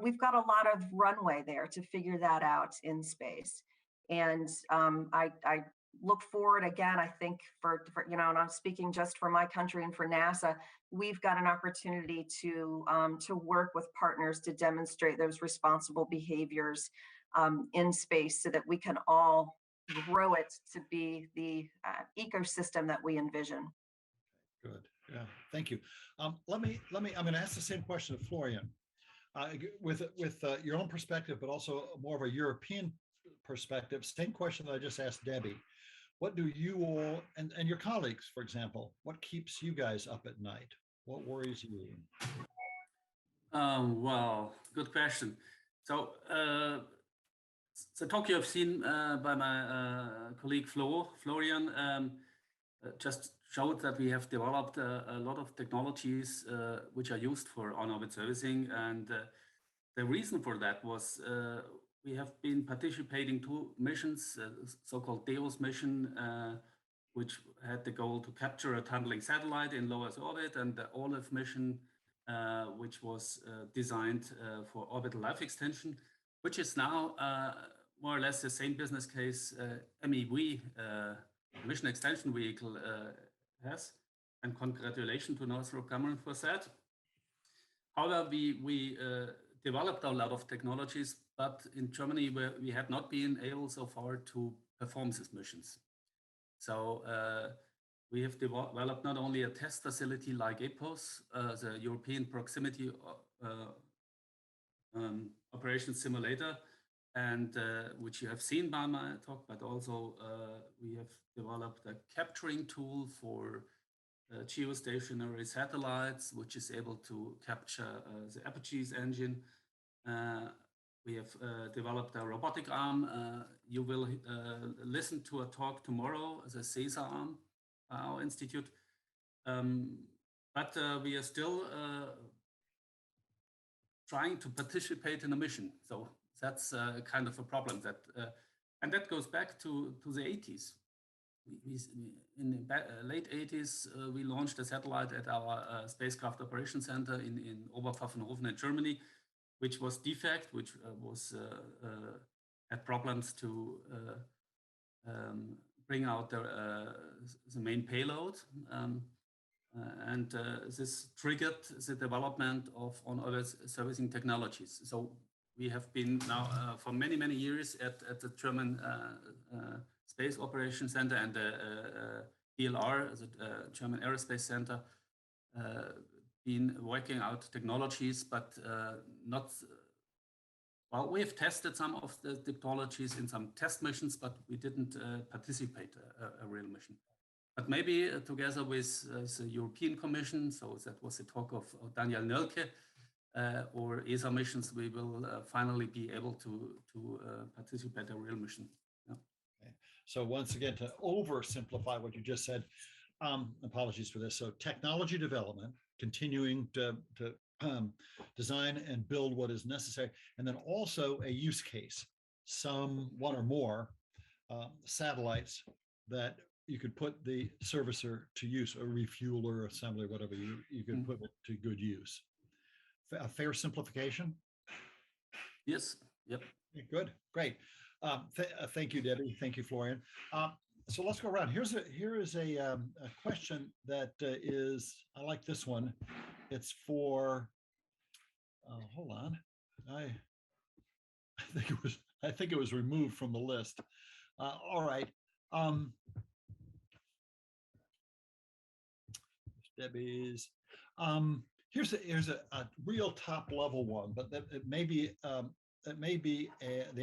We've got a lot of runway there to figure that out in space. And I look forward, again, I think for and I'm speaking just for my country and for NASA, we've got an opportunity to work with partners to demonstrate those responsible behaviors in space so that we can all grow it to be the ecosystem that we envision. Good. Yeah. Thank you. I'm going to ask the same question of Florian with your own perspective, but also more of a European perspective. Same question that I just asked Debbie. What do you all and your colleagues, for example, what keeps you guys up at night? What worries you? Well, good question. So the talk you have seen by my colleague Florian just showed that we have developed a lot of technologies which are used for on-orbit servicing. And the reason for that was we have been participating 2 missions, so-called DEOS mission, which had the goal to capture a tunneling satellite in low Earth orbit, and the OLIVE mission, which was designed for orbital life extension, which is now more or less the same business case MEV, mission extension vehicle, has. And congratulations to Northrop Grumman for that. However, we developed a lot of technologies, but in Germany we had not been able so far to perform these missions. So we have developed not only a test facility like EPOS, the European Proximity Operations Simulator, and which you have seen by my talk, but also we have developed a capturing tool for geostationary satellites, which is able to capture the Apache's engine. We have developed a robotic arm. You will listen to a talk tomorrow, the CESA arm, our institute. But we are still trying to participate in a mission. So that's kind of a problem. And that goes back to the 80s. In the late 80s, we launched a satellite at our Spacecraft Operations Center in Oberpfaffenhofen in Germany, which was defect, which had problems to bring out the main payload. And this triggered the development of on-orbit servicing technologies. So we have been now for many, many years at the German Space Operations Center and the DLR, the German Aerospace Center, been working out technologies, but not, well, we have tested some of the technologies in some test missions, but we didn't participate a real mission. But maybe together with the European Commission, so that was the talk of Daniel Nölke, or ESA missions, we will finally be able to participate in a real mission. Yeah. Okay. So once again, to oversimplify what you just said, apologies for this. So technology development, continuing to design and build what is necessary, and then also a use case, one or more satellites that you could put the servicer to use, a refueler, assembly, whatever you could put it to good use. A fair simplification? Yes. Yep. Good. Great. Thank you, Debbie. Thank you, Florian. So let's go around. Here is a question that is, I like this one. It's for, hold on. I think it was removed from the list. All right. Debbie's. Here's a real top level one, but it may be the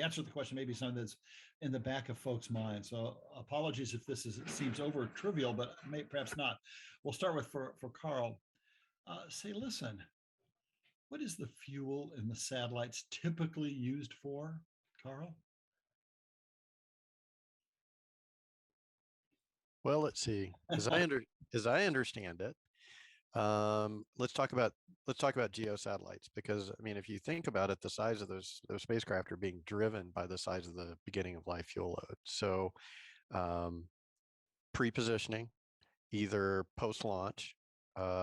answer to the question may be something that's in the back of folks' minds. So apologies if this seems over trivial, but perhaps not. We'll start with for Carl. Say, listen, what is the fuel in the satellites typically used for, Carl? Well, let's see. As I understand it, let's talk about Geo Satellites, because I mean, if you think about it, the size of those spacecraft are being driven by the size of the beginning of life fuel load. So pre-positioning, either post-launch,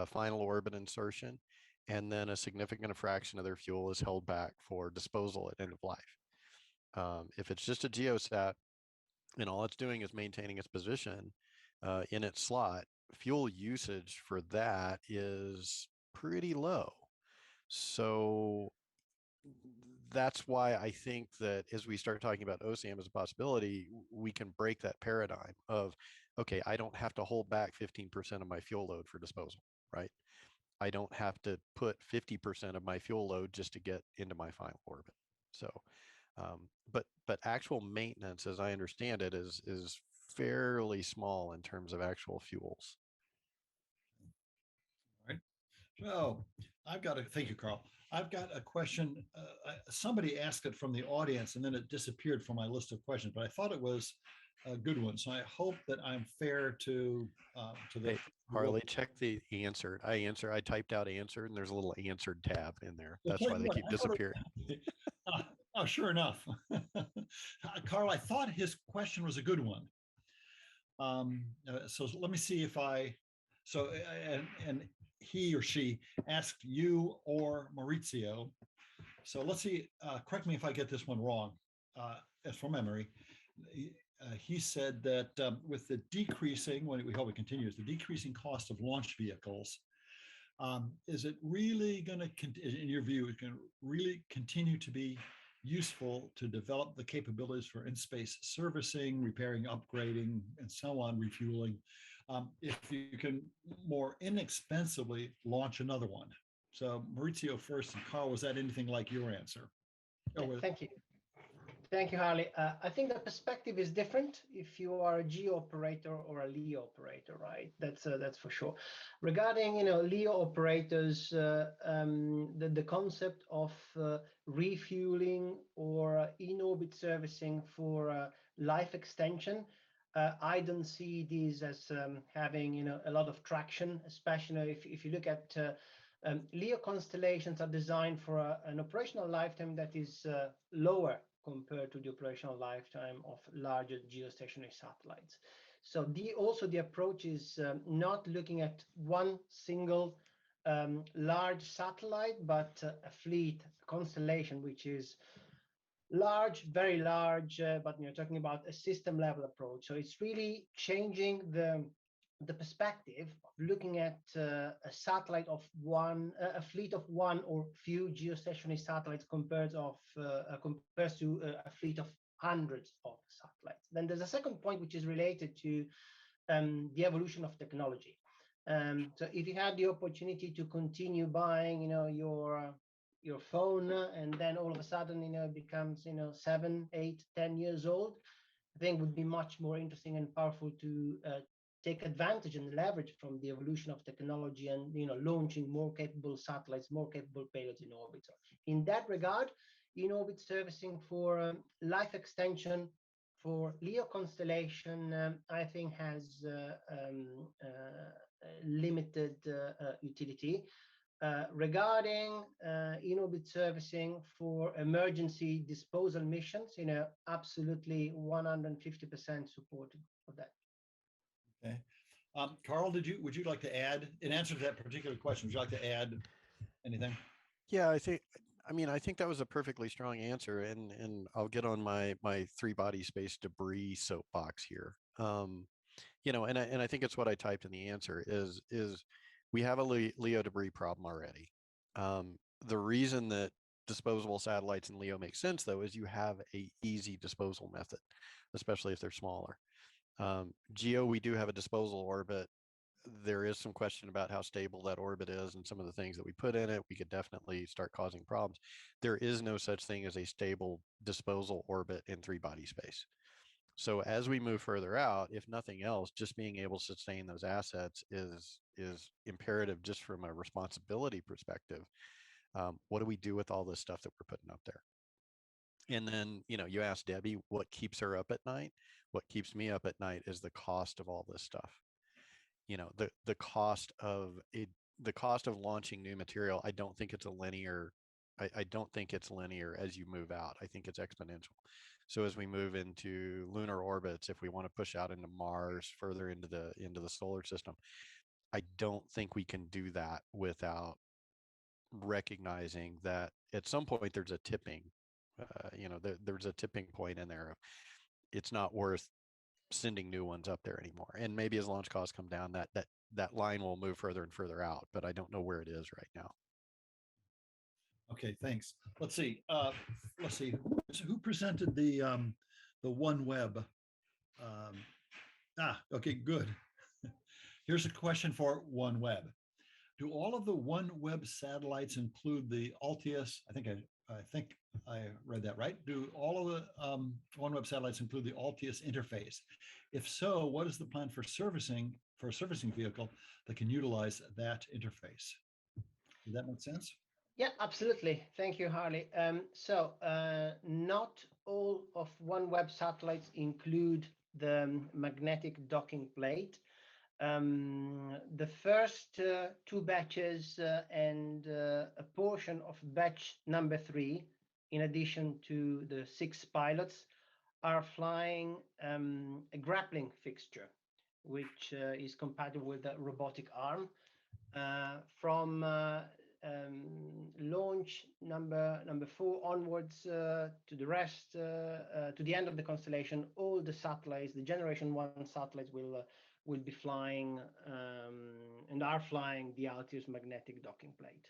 final orbit insertion, and then a significant fraction of their fuel is held back for disposal at end of life. If it's just a geosat and all it's doing is maintaining its position in its slot, fuel usage for that is pretty low. So that's why I think that as we start talking about OSAM as a possibility, we can break that paradigm of, okay, I don't have to hold back 15% of my fuel load for disposal, right? I don't have to put 50% of my fuel load just to get into my final orbit. So, but actual maintenance, as I understand it, is fairly small in terms of actual fuels. All right. So thank you, Carl. I've got a question. Somebody asked it from the audience and then it disappeared from my list of questions, but I thought it was a good one. So I hope that I'm fair to the. Hey, Harley, check the answered. I typed out answered and there's a little answered tab in there. That's why they keep disappearing. Oh, sure enough. Carl, I thought his question was a good one. So let me see if and he or she asked you or Maurizio. So let's see, correct me if I get this one wrong, as from memory. He said that with the decreasing, when we hope it continues, the decreasing cost of launch vehicles, is it really going to, in your view, it can really continue to be useful to develop the capabilities for in-space servicing, repairing, upgrading, and so on, refueling, if you can more inexpensively launch another one? So Maurizio first, and Carl, was that anything like your answer? Thank you. Thank you, Harley. I think the perspective is different if you are a GEO operator or a LEO operator, right? That's for sure. Regarding LEO operators, the concept of refueling or in-orbit servicing for life extension, I don't see these as having a lot of traction, especially if you look at LEO constellations are designed for an operational lifetime that is lower compared to the operational lifetime of larger geostationary satellites. So the approach is not looking at one single large satellite, but a fleet, a constellation, which is large, very large, but you're talking about a system level approach. So it's really changing the perspective of looking at a satellite of one, a fleet of one or few geostationary satellites compared to a fleet of hundreds of satellites. Then there's a second point which is related to the evolution of technology. So if you had the opportunity to continue buying, your phone, and then all of a sudden, it becomes, 7, 8, 10 years old, I think would be much more interesting and powerful to take advantage and leverage from the evolution of technology and launching more capable satellites, more capable payloads in orbit. So in that regard, in-orbit servicing for life extension for LEO constellation, I think has limited utility. regarding in-orbit servicing for emergency disposal missions, absolutely 150% supported for that. Okay. Carl, would you like to add, in answer to that particular question, would you like to add anything? Yeah, I think that was a perfectly strong answer, and I'll get on my three body space debris soapbox here. And I think it's what I typed in the answer is we have a LEO debris problem already. The reason that disposable satellites in LEO make sense, though, is you have a easy disposal method, especially if they're smaller. GEO, we do have a disposal orbit. There is some question about how stable that orbit is and some of the things that we put in it. We could definitely start causing problems. There is no such thing as a stable disposal orbit in three body space. So as we move further out, if nothing else, just being able to sustain those assets is imperative just from a responsibility perspective. What do we do with all this stuff that we're putting up there? And then, you asked Debbie, what keeps her up at night? What keeps me up at night is the cost of all this stuff. The cost of launching new material. I don't think it's a linear. I don't think it's linear as you move out. I think it's exponential. So as we move into lunar orbits, if we want to push out into Mars, further into the solar system, I don't think we can do that without recognizing that at some point there's a tipping. There's a tipping point in there. It's not worth sending new ones up there anymore. And maybe as launch costs come down, that line will move further and further out, but I don't know where it is right now. Okay, thanks. Let's see. Who presented the OneWeb? Okay, good. Here's a question for OneWeb. Do all of the OneWeb satellites include the Altius? I think I read that right. Do all of the OneWeb satellites include the Altius interface? If so, what is the plan for a servicing vehicle that can utilize that interface? Does that make sense? Yeah, absolutely. Thank you, Harley. Not all of OneWeb satellites include the magnetic docking plate. The first two batches and a portion of batch number 3, in addition to the 6 pilots, are flying a grappling fixture, which is compatible with the robotic arm. From launch number 4 onwards to the rest, to the end of the constellation, all the satellites, the generation 1 satellites will be flying and are flying the Altius magnetic docking plate.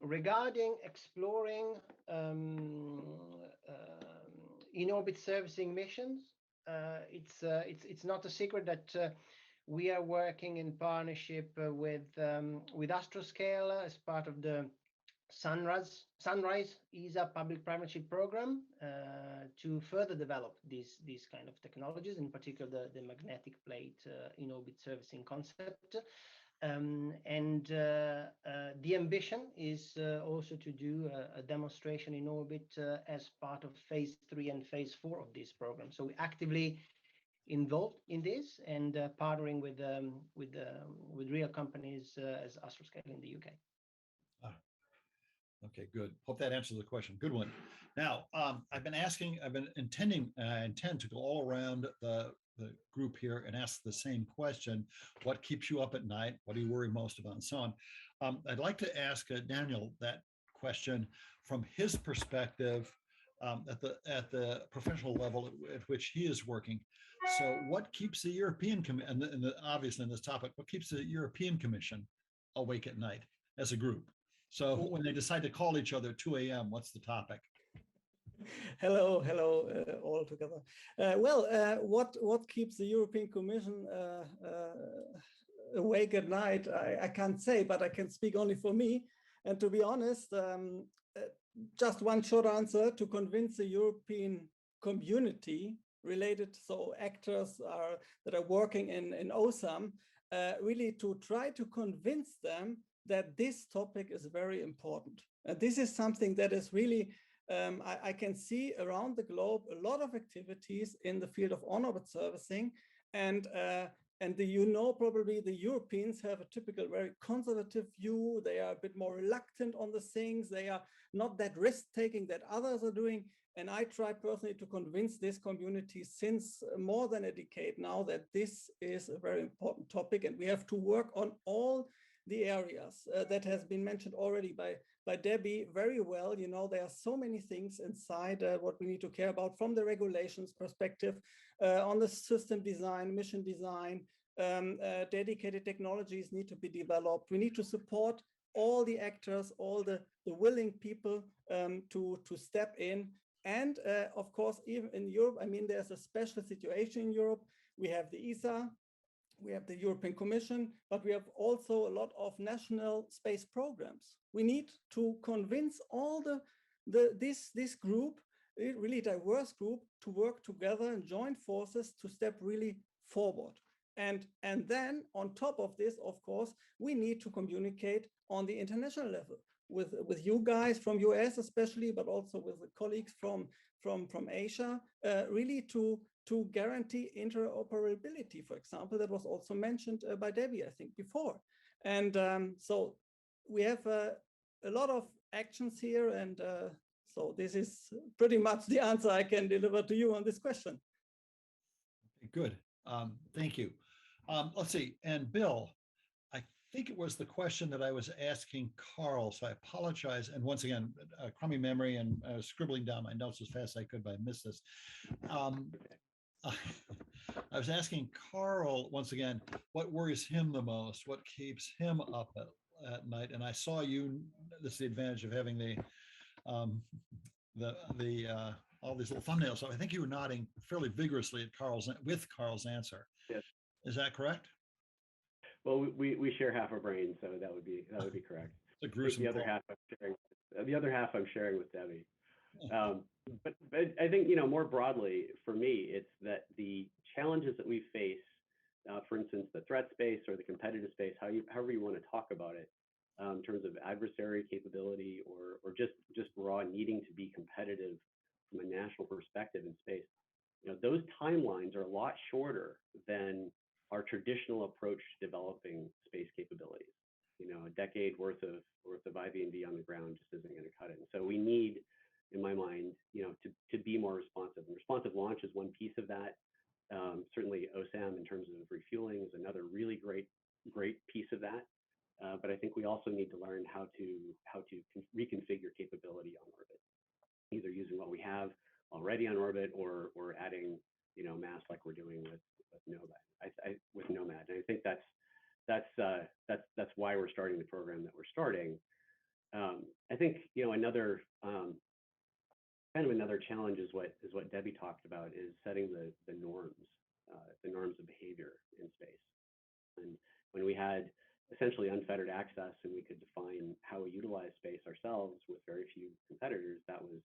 Regarding exploring in-orbit servicing missions, it's not a secret that we are working in partnership with Astroscale as part of the Sunrise ESA public partnership program to further develop these kind of technologies, in particular the magnetic plate in-orbit servicing concept. And the ambition is also to do a demonstration in orbit as part of phase 3 and phase 4 of this program. So we're actively involved in this and partnering with real companies as Astroscale in the UK. Okay, good. Hope that answers the question. Good one. Now, I intend to go all around the group here and ask the same question. What keeps you up at night? What do you worry most about? And so on. I'd like to ask Daniel that question from his perspective at the professional level at which he is working. So what keeps the European Commission, and obviously in this topic, what keeps the European Commission awake at night as a group? So when they decide to call each other at 2 a.m., what's the topic? Hello, all together. What keeps the European Commission awake at night? I can't say, but I can speak only for me. And to be honest, just one short answer: to convince the European community related, so actors that are working in Osam, really to try to convince them that this topic is very important. And this is something that is really, I can see around the globe, a lot of activities in the field of on-orbit servicing. And And probably the Europeans have a typical very conservative view. They are a bit more reluctant on the things. They are not that risk-taking that others are doing. And I try personally to convince this community since more than a decade now that this is a very important topic, and we have to work on all the areas that has been mentioned already by Debbie very well. There are so many things inside what we need to care about from the regulations perspective, on the system design, mission design, dedicated technologies need to be developed. We need to support all the actors, all the willing people to step in. And of course, even in Europe, there's a special situation in Europe. We have the ESA, we have the European Commission, but we have also a lot of national space programs. We need to convince all this group, a really diverse group, to work together and join forces to step really forward. And then on top of this, of course, we need to communicate on the international level with you guys from US especially, but also with the colleagues from Asia, really to guarantee interoperability, for example. That was also mentioned by Debbie, I think, before. And so we have a lot of actions here, and so this is pretty much the answer I can deliver to you on this question. Good. Thank you. Let's see. And Bill, I think it was the question that I was asking Carl, so I apologize. And once again, crummy memory and scribbling down my notes as fast as I could, but I missed this. I was asking Carl, once again, what worries him the most, what keeps him up at night. And I saw you, this is the advantage of having all these little thumbnails. So I think you were nodding fairly vigorously at Carl's answer. Yes. Is that correct? Well, we share half a brain, so that would be correct. It's a gruesome. The other half I'm sharing with Debbie. But I think, more broadly for me, it's that the challenges that we face, for instance, the threat space or the competitive space, however you want to talk about it, in terms of adversary capability or just raw needing to be competitive from a national perspective in space, those timelines are a lot shorter than our traditional approach to developing space capabilities. A decade worth of IB&D on the ground just isn't going to cut it. And so we need, in my mind, to be more responsive. And responsive launch is one piece of that. Certainly OSAM in terms of refueling is another really great piece of that. But I think we also need to learn how to reconfigure capability on orbit, either using what we have already on orbit or adding mass like we're doing with Nomad. And I think that's why we're starting the program that we're starting. I think another challenge is what Debbie talked about, is setting the norms of behavior in space. And when we had essentially unfettered access and we could define how we utilize space ourselves with very few competitors, that was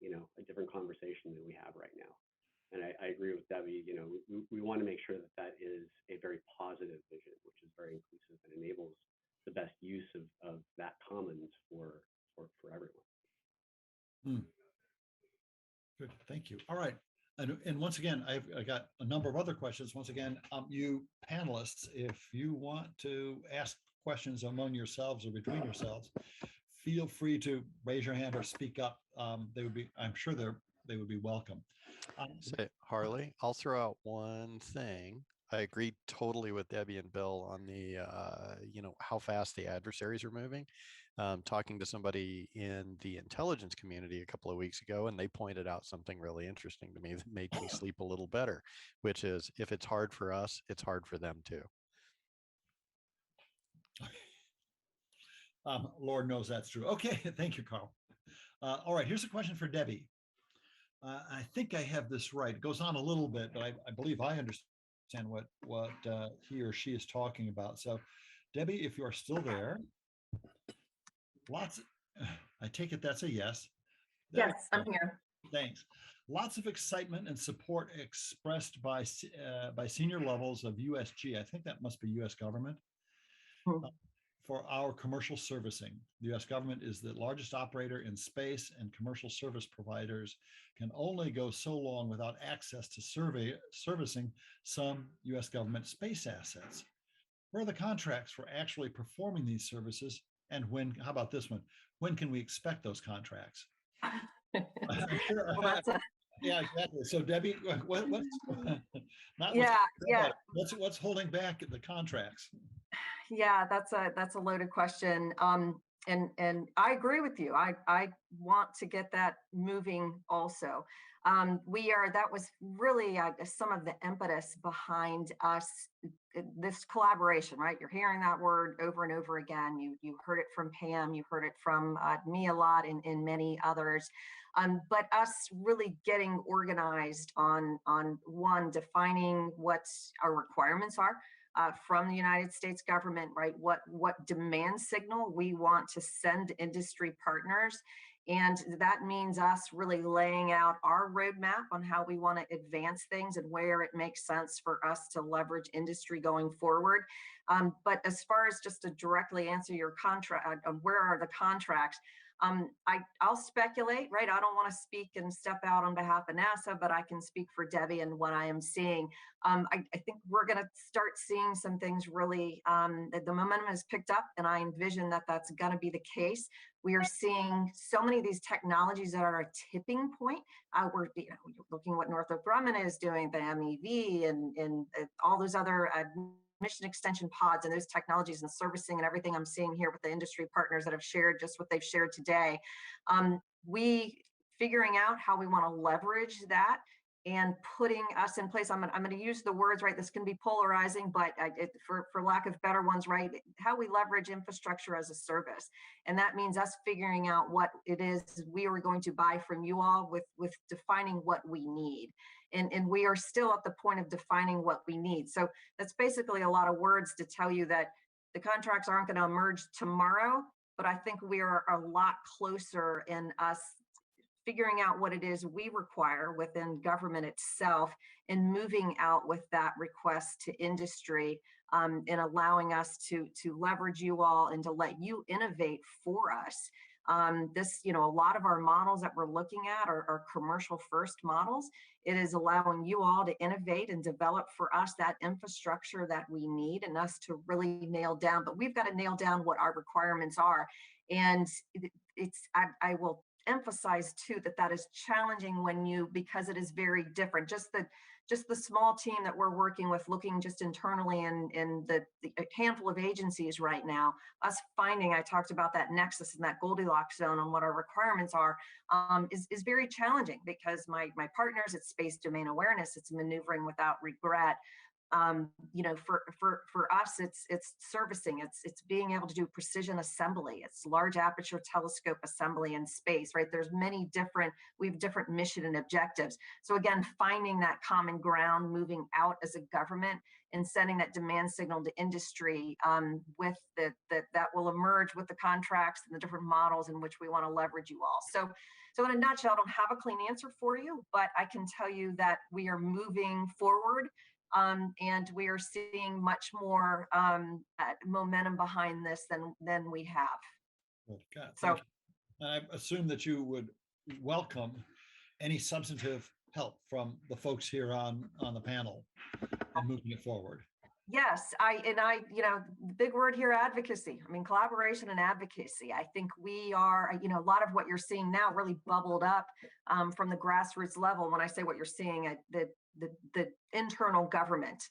a different conversation than we have right now. And I agree with Debbie. We want to make sure that is a very positive vision, which is very inclusive and enables the best use of that commons for everyone. Good, thank you. All right, and once again, I got a number of other questions. Once again, you panelists, if you want to ask questions among yourselves or between yourselves, feel free to raise your hand or speak up. I'm sure they would be welcome. Say, Harley, I'll throw out one thing. I agree totally with Debbie and Bill on the, how fast the adversaries are moving. Talking to somebody in the intelligence community a couple of weeks ago, and they pointed out something really interesting to me that made me sleep a little better, which is, if it's hard for us, it's hard for them too. Lord knows that's true. Okay, thank you, Carl. All right, here's a question for Debbie. I think I have this right. It goes on a little bit, but I believe I understand what he or she is talking about. So, Debbie, if you are still there, I take it that's a yes. Yes, I'm here. Thanks. Lots of excitement and support expressed by senior levels of USG. I think that must be U.S. government. for our commercial servicing. The US government is the largest operator in space, and commercial service providers can only go so long without access to servicing some US government space assets. Where are the contracts for actually performing these services? And when, how about this one? When can we expect those contracts? Well, yeah, exactly. So Debbie, what's not what's holding back the contracts? Yeah, that's a loaded question. And I agree with you. I want to get that moving also. That was really some of the impetus behind us, this collaboration, right? You're hearing that word over and over again. You heard it from Pam, you heard it from me a lot, and many others. But us really getting organized on one, defining what our requirements are from the United States government, right? What demand signal we want to send industry partners. And that means us really laying out our roadmap on how we want to advance things and where it makes sense for us to leverage industry going forward. But as far as just to directly answer your contract, where are the contracts? I'll speculate, right? I don't want to speak and step out on behalf of NASA, but I can speak for Debbie and what I am seeing. I think we're going to start seeing some things really, the momentum has picked up, and I envision that that's going to be the case. We are seeing so many of these technologies that are a tipping point. We're looking what Northrop Grumman is doing, the MEV and all those other mission extension pods and those technologies and servicing and everything I'm seeing here with the industry partners that have shared just what they've shared today. We figuring out how we want to leverage that and putting us in place. I'm going to use the words, right? This can be polarizing, but for lack of better ones, right? How we leverage infrastructure as a service. And that means us figuring out what it is we are going to buy from you all with defining what we need. And we are still at the point of defining what we need. So that's basically a lot of words to tell you that the contracts aren't going to emerge tomorrow, but I think we are a lot closer in us figuring out what it is we require within government itself and moving out with that request to industry and allowing us to leverage you all and to let you innovate for us. A lot of our models that we're looking at are commercial first models. It is allowing you all to innovate and develop for us that infrastructure that we need and us to really nail down, but we've got to nail down what our requirements are. And I will emphasize too that is challenging because it is very different. Just the small team that we're working with, looking just internally in the handful of agencies right now, us finding, I talked about that nexus and that Goldilocks zone on what our requirements are, is very challenging because my partners, it's space domain awareness, it's maneuvering without regret. For us, it's servicing, it's being able to do precision assembly, it's large aperture telescope assembly in space, right? There's we have different mission and objectives. So again, finding that common ground, moving out as a government and sending that demand signal to industry with that will emerge with the contracts and the different models in which we want to leverage you all. So in a nutshell, I don't have a clean answer for you, but I can tell you that we are moving forward. And we are seeing much more momentum behind this than we have. Well, God, I assume that you would welcome any substantive help from the folks here on the panel and moving it forward. Yes, big word here, advocacy. I mean, collaboration and advocacy. I think we are, a lot of what you're seeing now really bubbled up from the grassroots level. When I say what you're seeing, the internal government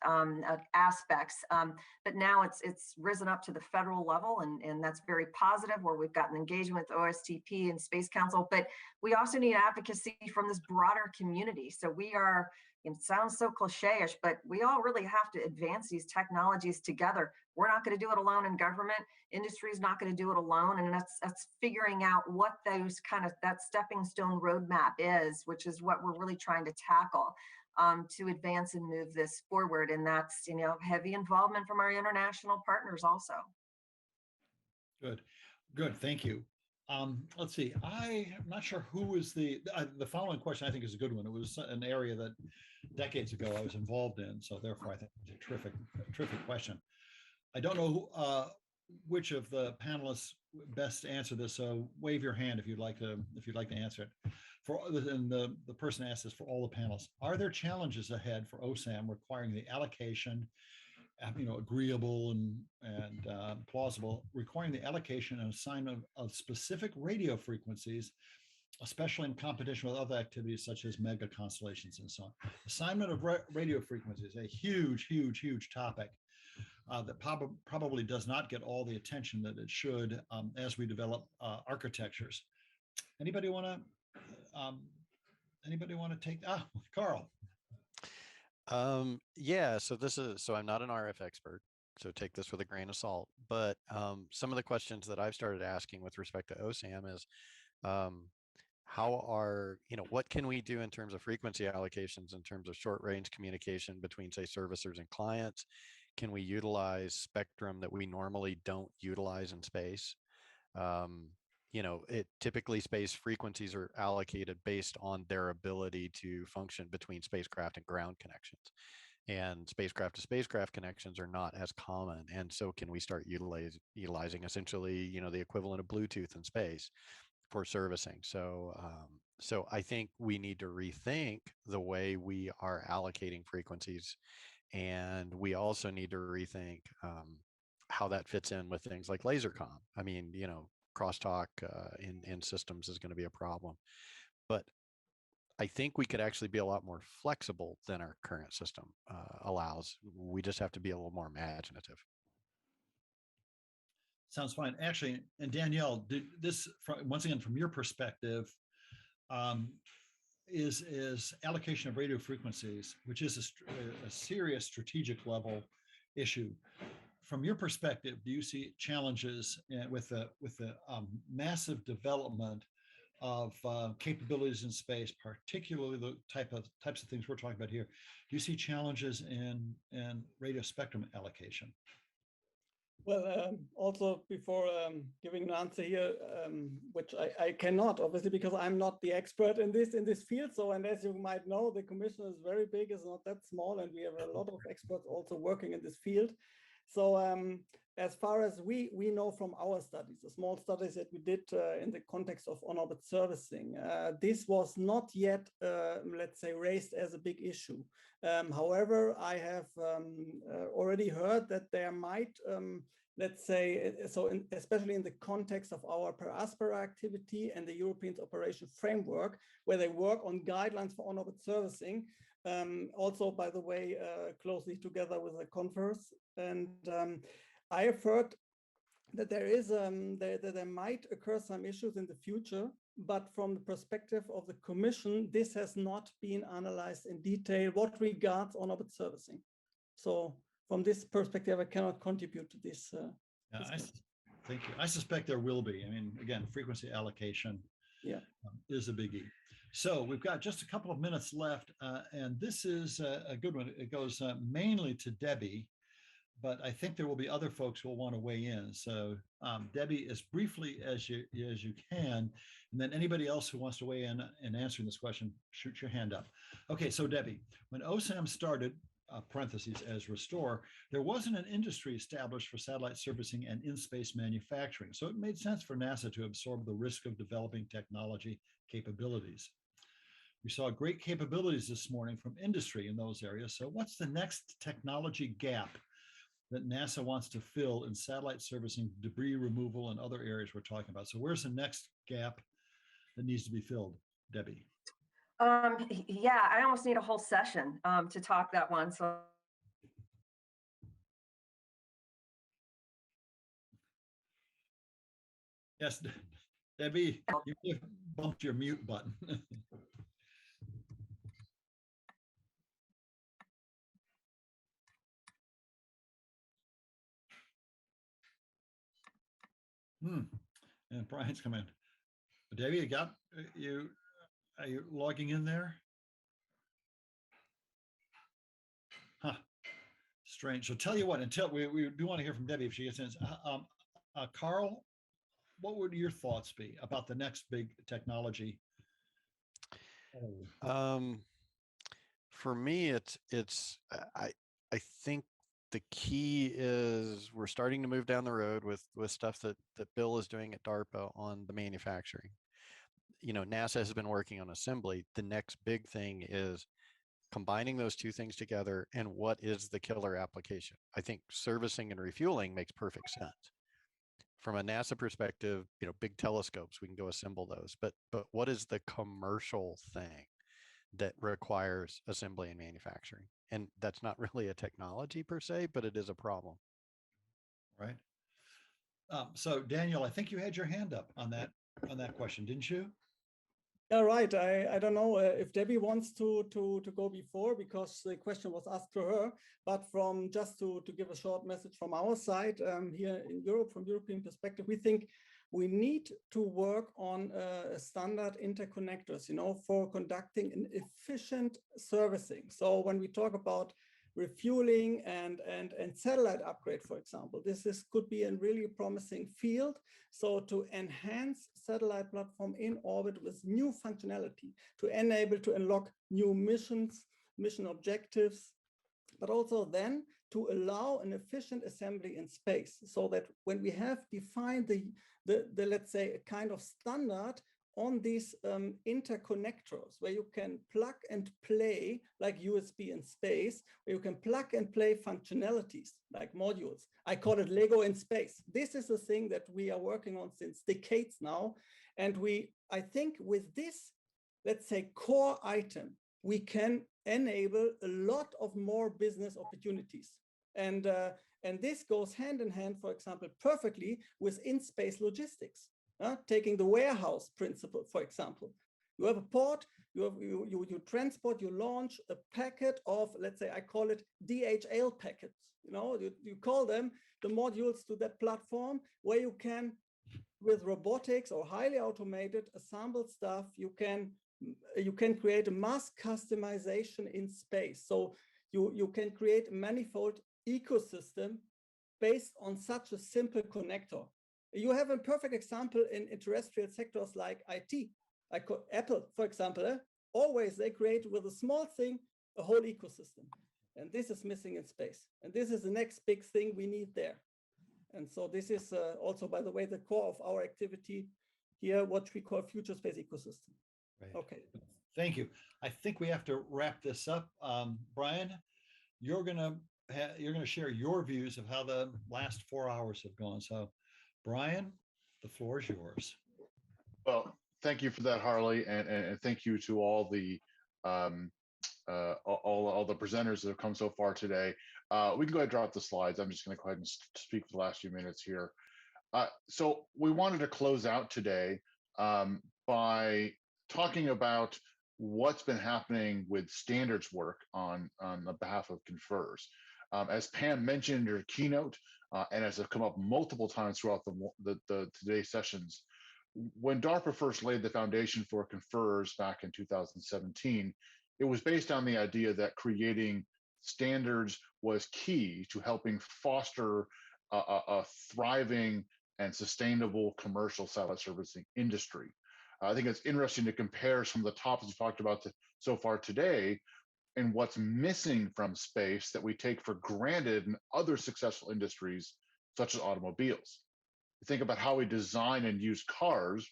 aspects, but now it's risen up to the federal level, and that's very positive, where we've gotten engagement with OSTP and Space Council, but we also need advocacy from this broader community. So we are, it sounds so cliche-ish, but we all really have to advance these technologies together. We're not going to do it alone in government. Industry is not going to do it alone. And that's figuring out what that stepping stone roadmap is, which is what we're really trying to tackle to advance and move this forward. And that's, heavy involvement from our international partners also. Good. Thank you. Let's see. I'm not sure who was the following question. I think is a good one. It was an area that decades ago I was involved in, so therefore I think it's a terrific question. I don't know which of the panelists best answer this. So wave your hand if you'd like to answer it. And the person asked this for all the panelists. Are there challenges ahead for OSAM requiring the allocation, agreeable and plausible, requiring the allocation and assignment of specific radio frequencies, especially in competition with other activities such as mega constellations and so on? Assignment of radio frequencies, a huge topic that probably does not get all the attention that it should as we develop architectures. Anybody want to take? Carl. Yeah, so I'm not an RF expert, so take this with a grain of salt. But some of the questions that I've started asking with respect to OSAM is, what can we do in terms of frequency allocations, in terms of short range communication between, say, servicers and clients? Can we utilize spectrum that we normally don't utilize in space? Typically space frequencies are allocated based on their ability to function between spacecraft and ground connections. And spacecraft to spacecraft connections are not as common. And so can we start utilizing essentially, the equivalent of Bluetooth in space for servicing? So I think we need to rethink the way we are allocating frequencies. And we also need to rethink how that fits in with things like laser comm. I mean, crosstalk in systems is going to be a problem. But I think we could actually be a lot more flexible than our current system allows. We just have to be a little more imaginative. Sounds fine. Actually, and Danielle, once again, from your perspective, is allocation of radio frequencies, which is a serious strategic level issue. From your perspective, do you see challenges with the massive development of capabilities in space, particularly the types of things we're talking about here? Do you see challenges in radio spectrum allocation? Well, also before giving an answer here, which I cannot, obviously, because I'm not the expert in this field. So, and as you might know, the commission is very big, it's not that small, and we have a lot of experts also working in this field. So as far as we know from our studies, the small studies that we did in the context of on-orbit servicing, this was not yet, let's say, raised as a big issue. However, I have already heard that there might, let's say, especially in the context of our per aspera activity and the European Operation Framework, where they work on guidelines for on-orbit servicing, also, by the way, closely together with the CONFERS. And I have heard that there might occur some issues in the future, but from the perspective of the Commission, this has not been analyzed in detail what regards on-orbit servicing. So from this perspective, I cannot contribute to this. Thank you. I suspect there will be. I mean, again, frequency allocation is a biggie. So we've got just a couple of minutes left, and this is a good one. It goes mainly to Debbie, but I think there will be other folks who will want to weigh in. So Debbie, as briefly as you can, and then anybody else who wants to weigh in answering this question, shoot your hand up. Okay, so Debbie, when OSAM started, parentheses, as Restore, there wasn't an industry established for satellite servicing and in-space manufacturing. So it made sense for NASA to absorb the risk of developing technology capabilities. We saw great capabilities this morning from industry in those areas. So what's the next technology gap that NASA wants to fill in satellite servicing, debris removal, and other areas we're talking about? So where's the next gap that needs to be filled, Debbie? Yeah, I almost need a whole session to talk that one. So. Yes, Debbie, you bumped your mute button. And Brian's come in. Debbie, are you logging in there? Huh. Strange. So tell you what, until we do want to hear from Debbie if she gets in. Carl, what would your thoughts be about the next big technology? For me, I think the key is we're starting to move down the road with stuff that Bill is doing at DARPA on the manufacturing. You know, NASA has been working on assembly. The next big thing is combining those two things together, and what is the killer application? I think servicing and refueling makes perfect sense. From a NASA perspective, you know, big telescopes, we can go assemble those. But what is the commercial thing that requires assembly and manufacturing? And that's not really a technology per se, but it is a problem. Right. So Daniel, I think you had your hand up on that question, didn't you? Yeah, right. I don't know if Debbie wants to go before, because the question was asked to her, but from just to give a short message from our side here in Europe, from European perspective, we think we need to work on standard interconnectors, you know, for conducting an efficient servicing. So when we talk about refueling and satellite upgrade, for example, this could be a really promising field. So to enhance satellite platform in orbit with new functionality, to enable to unlock new missions, mission objectives, but also then to allow an efficient assembly in space, so that when we have defined the let's say a kind of standard on these interconnectors, where you can plug and play like USB in space, where you can plug and play functionalities like modules. I call it Lego in space. This is a thing that we are working on since decades now. And I think with this, let's say, core item, we can enable a lot of more business opportunities. And this goes hand in hand, for example, perfectly with in-space logistics. Taking the warehouse principle, for example, you have a port, you transport, you launch a packet of, let's say, I call it DHL packets. You know, you call them the modules to that platform, where you can, with robotics or highly automated assembled stuff, you can create a mass customization in space. So you can create a manifold ecosystem based on such a simple connector. You have a perfect example in terrestrial sectors like IT. Like Apple, for example, always they create with a small thing a whole ecosystem. And this is missing in space. And this is the next big thing we need there. And so this is also, by the way, the core of our activity here, what we call future space ecosystem. Right. Okay. Thank you. I think we have to wrap this up. Brian, you're gonna share your views of how the last 4 hours have gone. So Brian, the floor is yours. Well, thank you for that, Harley, and thank you to all the presenters that have come so far today. We can go ahead and drop the slides. I'm just going to go ahead and speak for the last few minutes here. So we wanted to close out today by talking about what's been happening with standards work on the behalf of CONFERS. As Pam mentioned in her keynote, and as have come up multiple times throughout the today's sessions, when DARPA first laid the foundation for CONFERS back in 2017, it was based on the idea that creating standards was key to helping foster a thriving and sustainable commercial satellite servicing industry. I think it's interesting to compare some of the topics we talked about so far today and what's missing from space that we take for granted in other successful industries, such as automobiles. Think about how we design and use cars.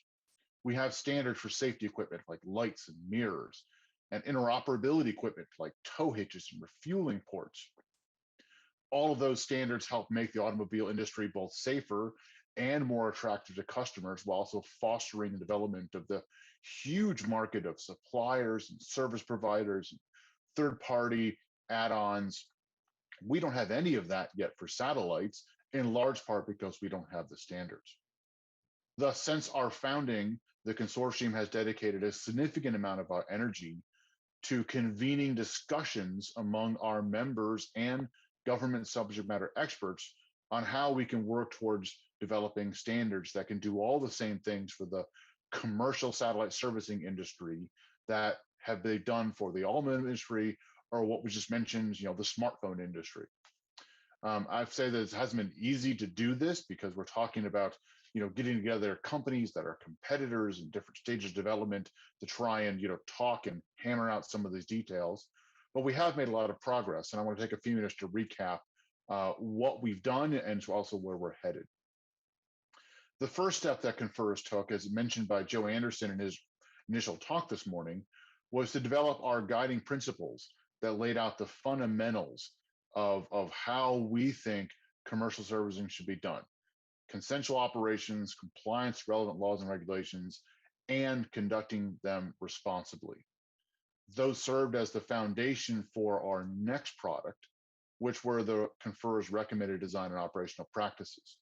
We have standards for safety equipment like lights and mirrors, and interoperability equipment like tow hitches and refueling ports. All of those standards help make the automobile industry both safer and more attractive to customers, while also fostering the development of the huge market of suppliers and service providers, and third-party add-ons. We don't have any of that yet for satellites, in large part because we don't have the standards. Thus, since our founding, the consortium has dedicated a significant amount of our energy to convening discussions among our members and government subject matter experts on how we can work towards developing standards that can do all the same things for the commercial satellite servicing industry that have been done for the automotive industry, or what we just mentioned, the smartphone industry. I'd say that it hasn't been easy to do this because we're talking about, getting together companies that are competitors in different stages of development to try and, talk and hammer out some of these details. But we have made a lot of progress, and I want to take a few minutes to recap what we've done and also where we're headed. The first step that CONFERS took, as mentioned by Joe Anderson in his initial talk this morning, was to develop our guiding principles that laid out the fundamentals of how we think commercial servicing should be done. Consensual operations, compliance, relevant laws and regulations, and conducting them responsibly. Those served as the foundation for our next product, which were the CONFERS recommended design and operational practices.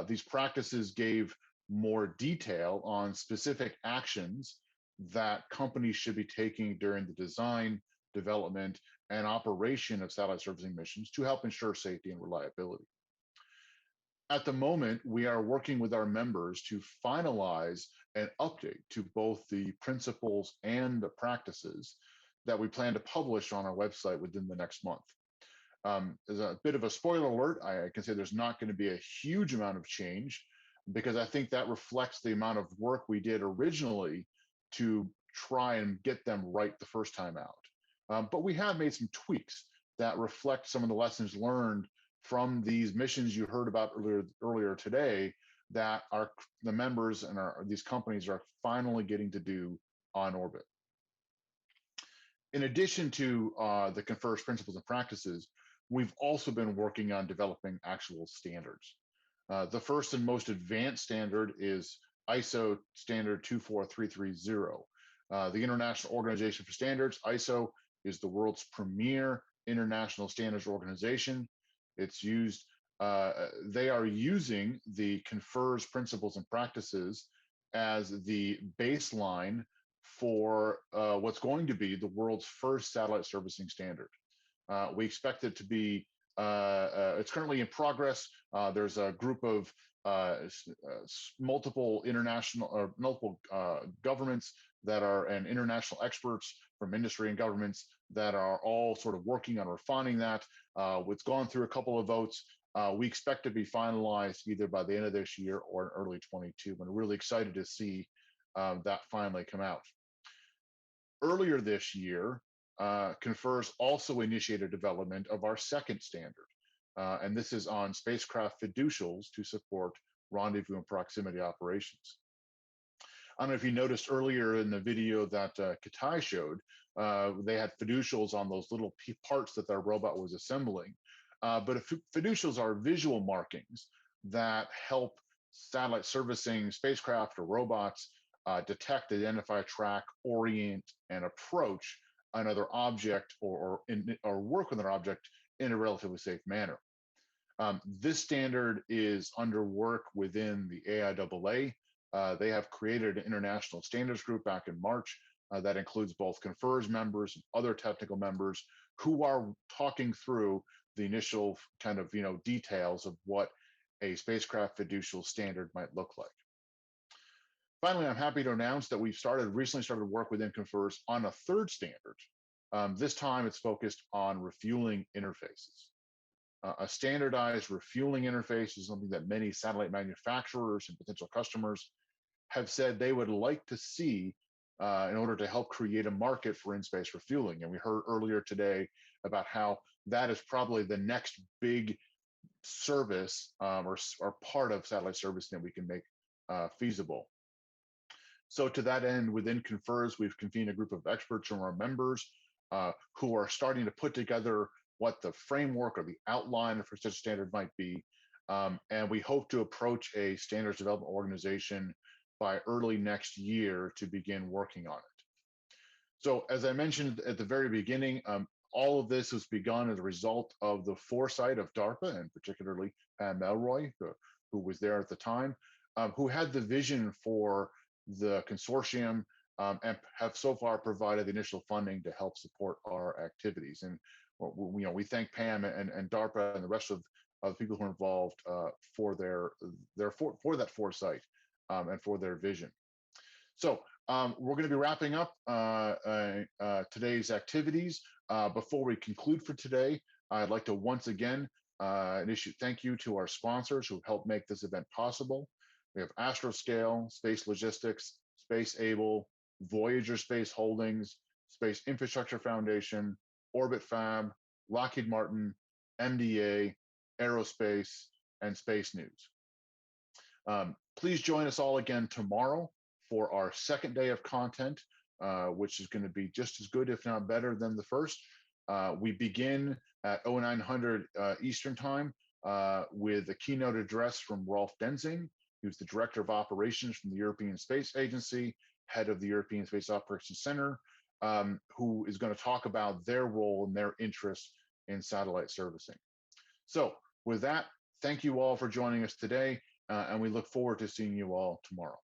These practices gave more detail on specific actions that companies should be taking during the design, development, and operation of satellite servicing missions to help ensure safety and reliability. At the moment, we are working with our members to finalize an update to both the principles and the practices that we plan to publish on our website within the next month. As a bit of a spoiler alert, I can say there's not going to be a huge amount of change because I think that reflects the amount of work we did originally to try and get them right the first time out. But we have made some tweaks that reflect some of the lessons learned from these missions you heard about earlier today that the members and these companies are finally getting to do on orbit. In addition to the CONFERS principles and practices, we've also been working on developing actual standards. The first and most advanced standard is ISO standard 24330. The International Organization for Standards, ISO, is the world's premier international standards organization. It's used, they are using the CONFERS principles and practices as the baseline for what's going to be the world's first satellite servicing standard. We expect it to be, it's currently in progress. There's a group of multiple international or multiple governments that are and international experts from industry and governments that are all sort of working on refining that. It's gone through a couple of votes. We expect to be finalized either by the end of this year or in early 22. We're really excited to see that finally come out. Earlier this year, CONFERS also initiated development of our second standard, and this is on spacecraft fiducials to support rendezvous and proximity operations. I don't know if you noticed earlier in the video that Katai showed, they had fiducials on those little parts that their robot was assembling. But fiducials are visual markings that help satellite servicing spacecraft or robots detect, identify, track, orient, and approach another object or work with an object in a relatively safe manner. This standard is under work within the AIAA. They have created an international standards group back in March that includes both CONFERS members and other technical members who are talking through the initial kind of details of what a spacecraft fiducial standard might look like. Finally, I'm happy to announce that we've recently started work within CONFERS on a third standard. This time it's focused on refueling interfaces. A standardized refueling interface is something that many satellite manufacturers and potential customers have said they would like to see in order to help create a market for in-space refueling. And we heard earlier today about how that is probably the next big service or part of satellite servicing that we can make feasible. So to that end, within CONFERS, we've convened a group of experts from our members who are starting to put together what the framework or the outline for such a standard might be. And we hope to approach a standards development organization by early next year to begin working on it. So as I mentioned at the very beginning, all of this was begun as a result of the foresight of DARPA, and particularly Pam Melroy, who was there at the time, who had the vision for the consortium and have so far provided the initial funding to help support our activities. And we thank Pam and DARPA and the rest of the people who are involved for for that foresight and for their vision. So we're going to be wrapping up today's activities. Before we conclude for today, I'd like to once again thank you to our sponsors who helped make this event possible. We have Astroscale, Space Logistics, Space Able, Voyager Space Holdings, Space Infrastructure Foundation, Orbit Fab, Lockheed Martin, MDA, aerospace, and space news. Please join us all again tomorrow for our second day of content, which is going to be just as good, if not better, than the first. We begin at 0900 Eastern Time with a keynote address from Rolf Denzing, who's the Director of Operations from the European Space Agency, head of the European Space Operations Center, who is going to talk about their role and their interest in satellite servicing. So with that, thank you all for joining us today, and we look forward to seeing you all tomorrow.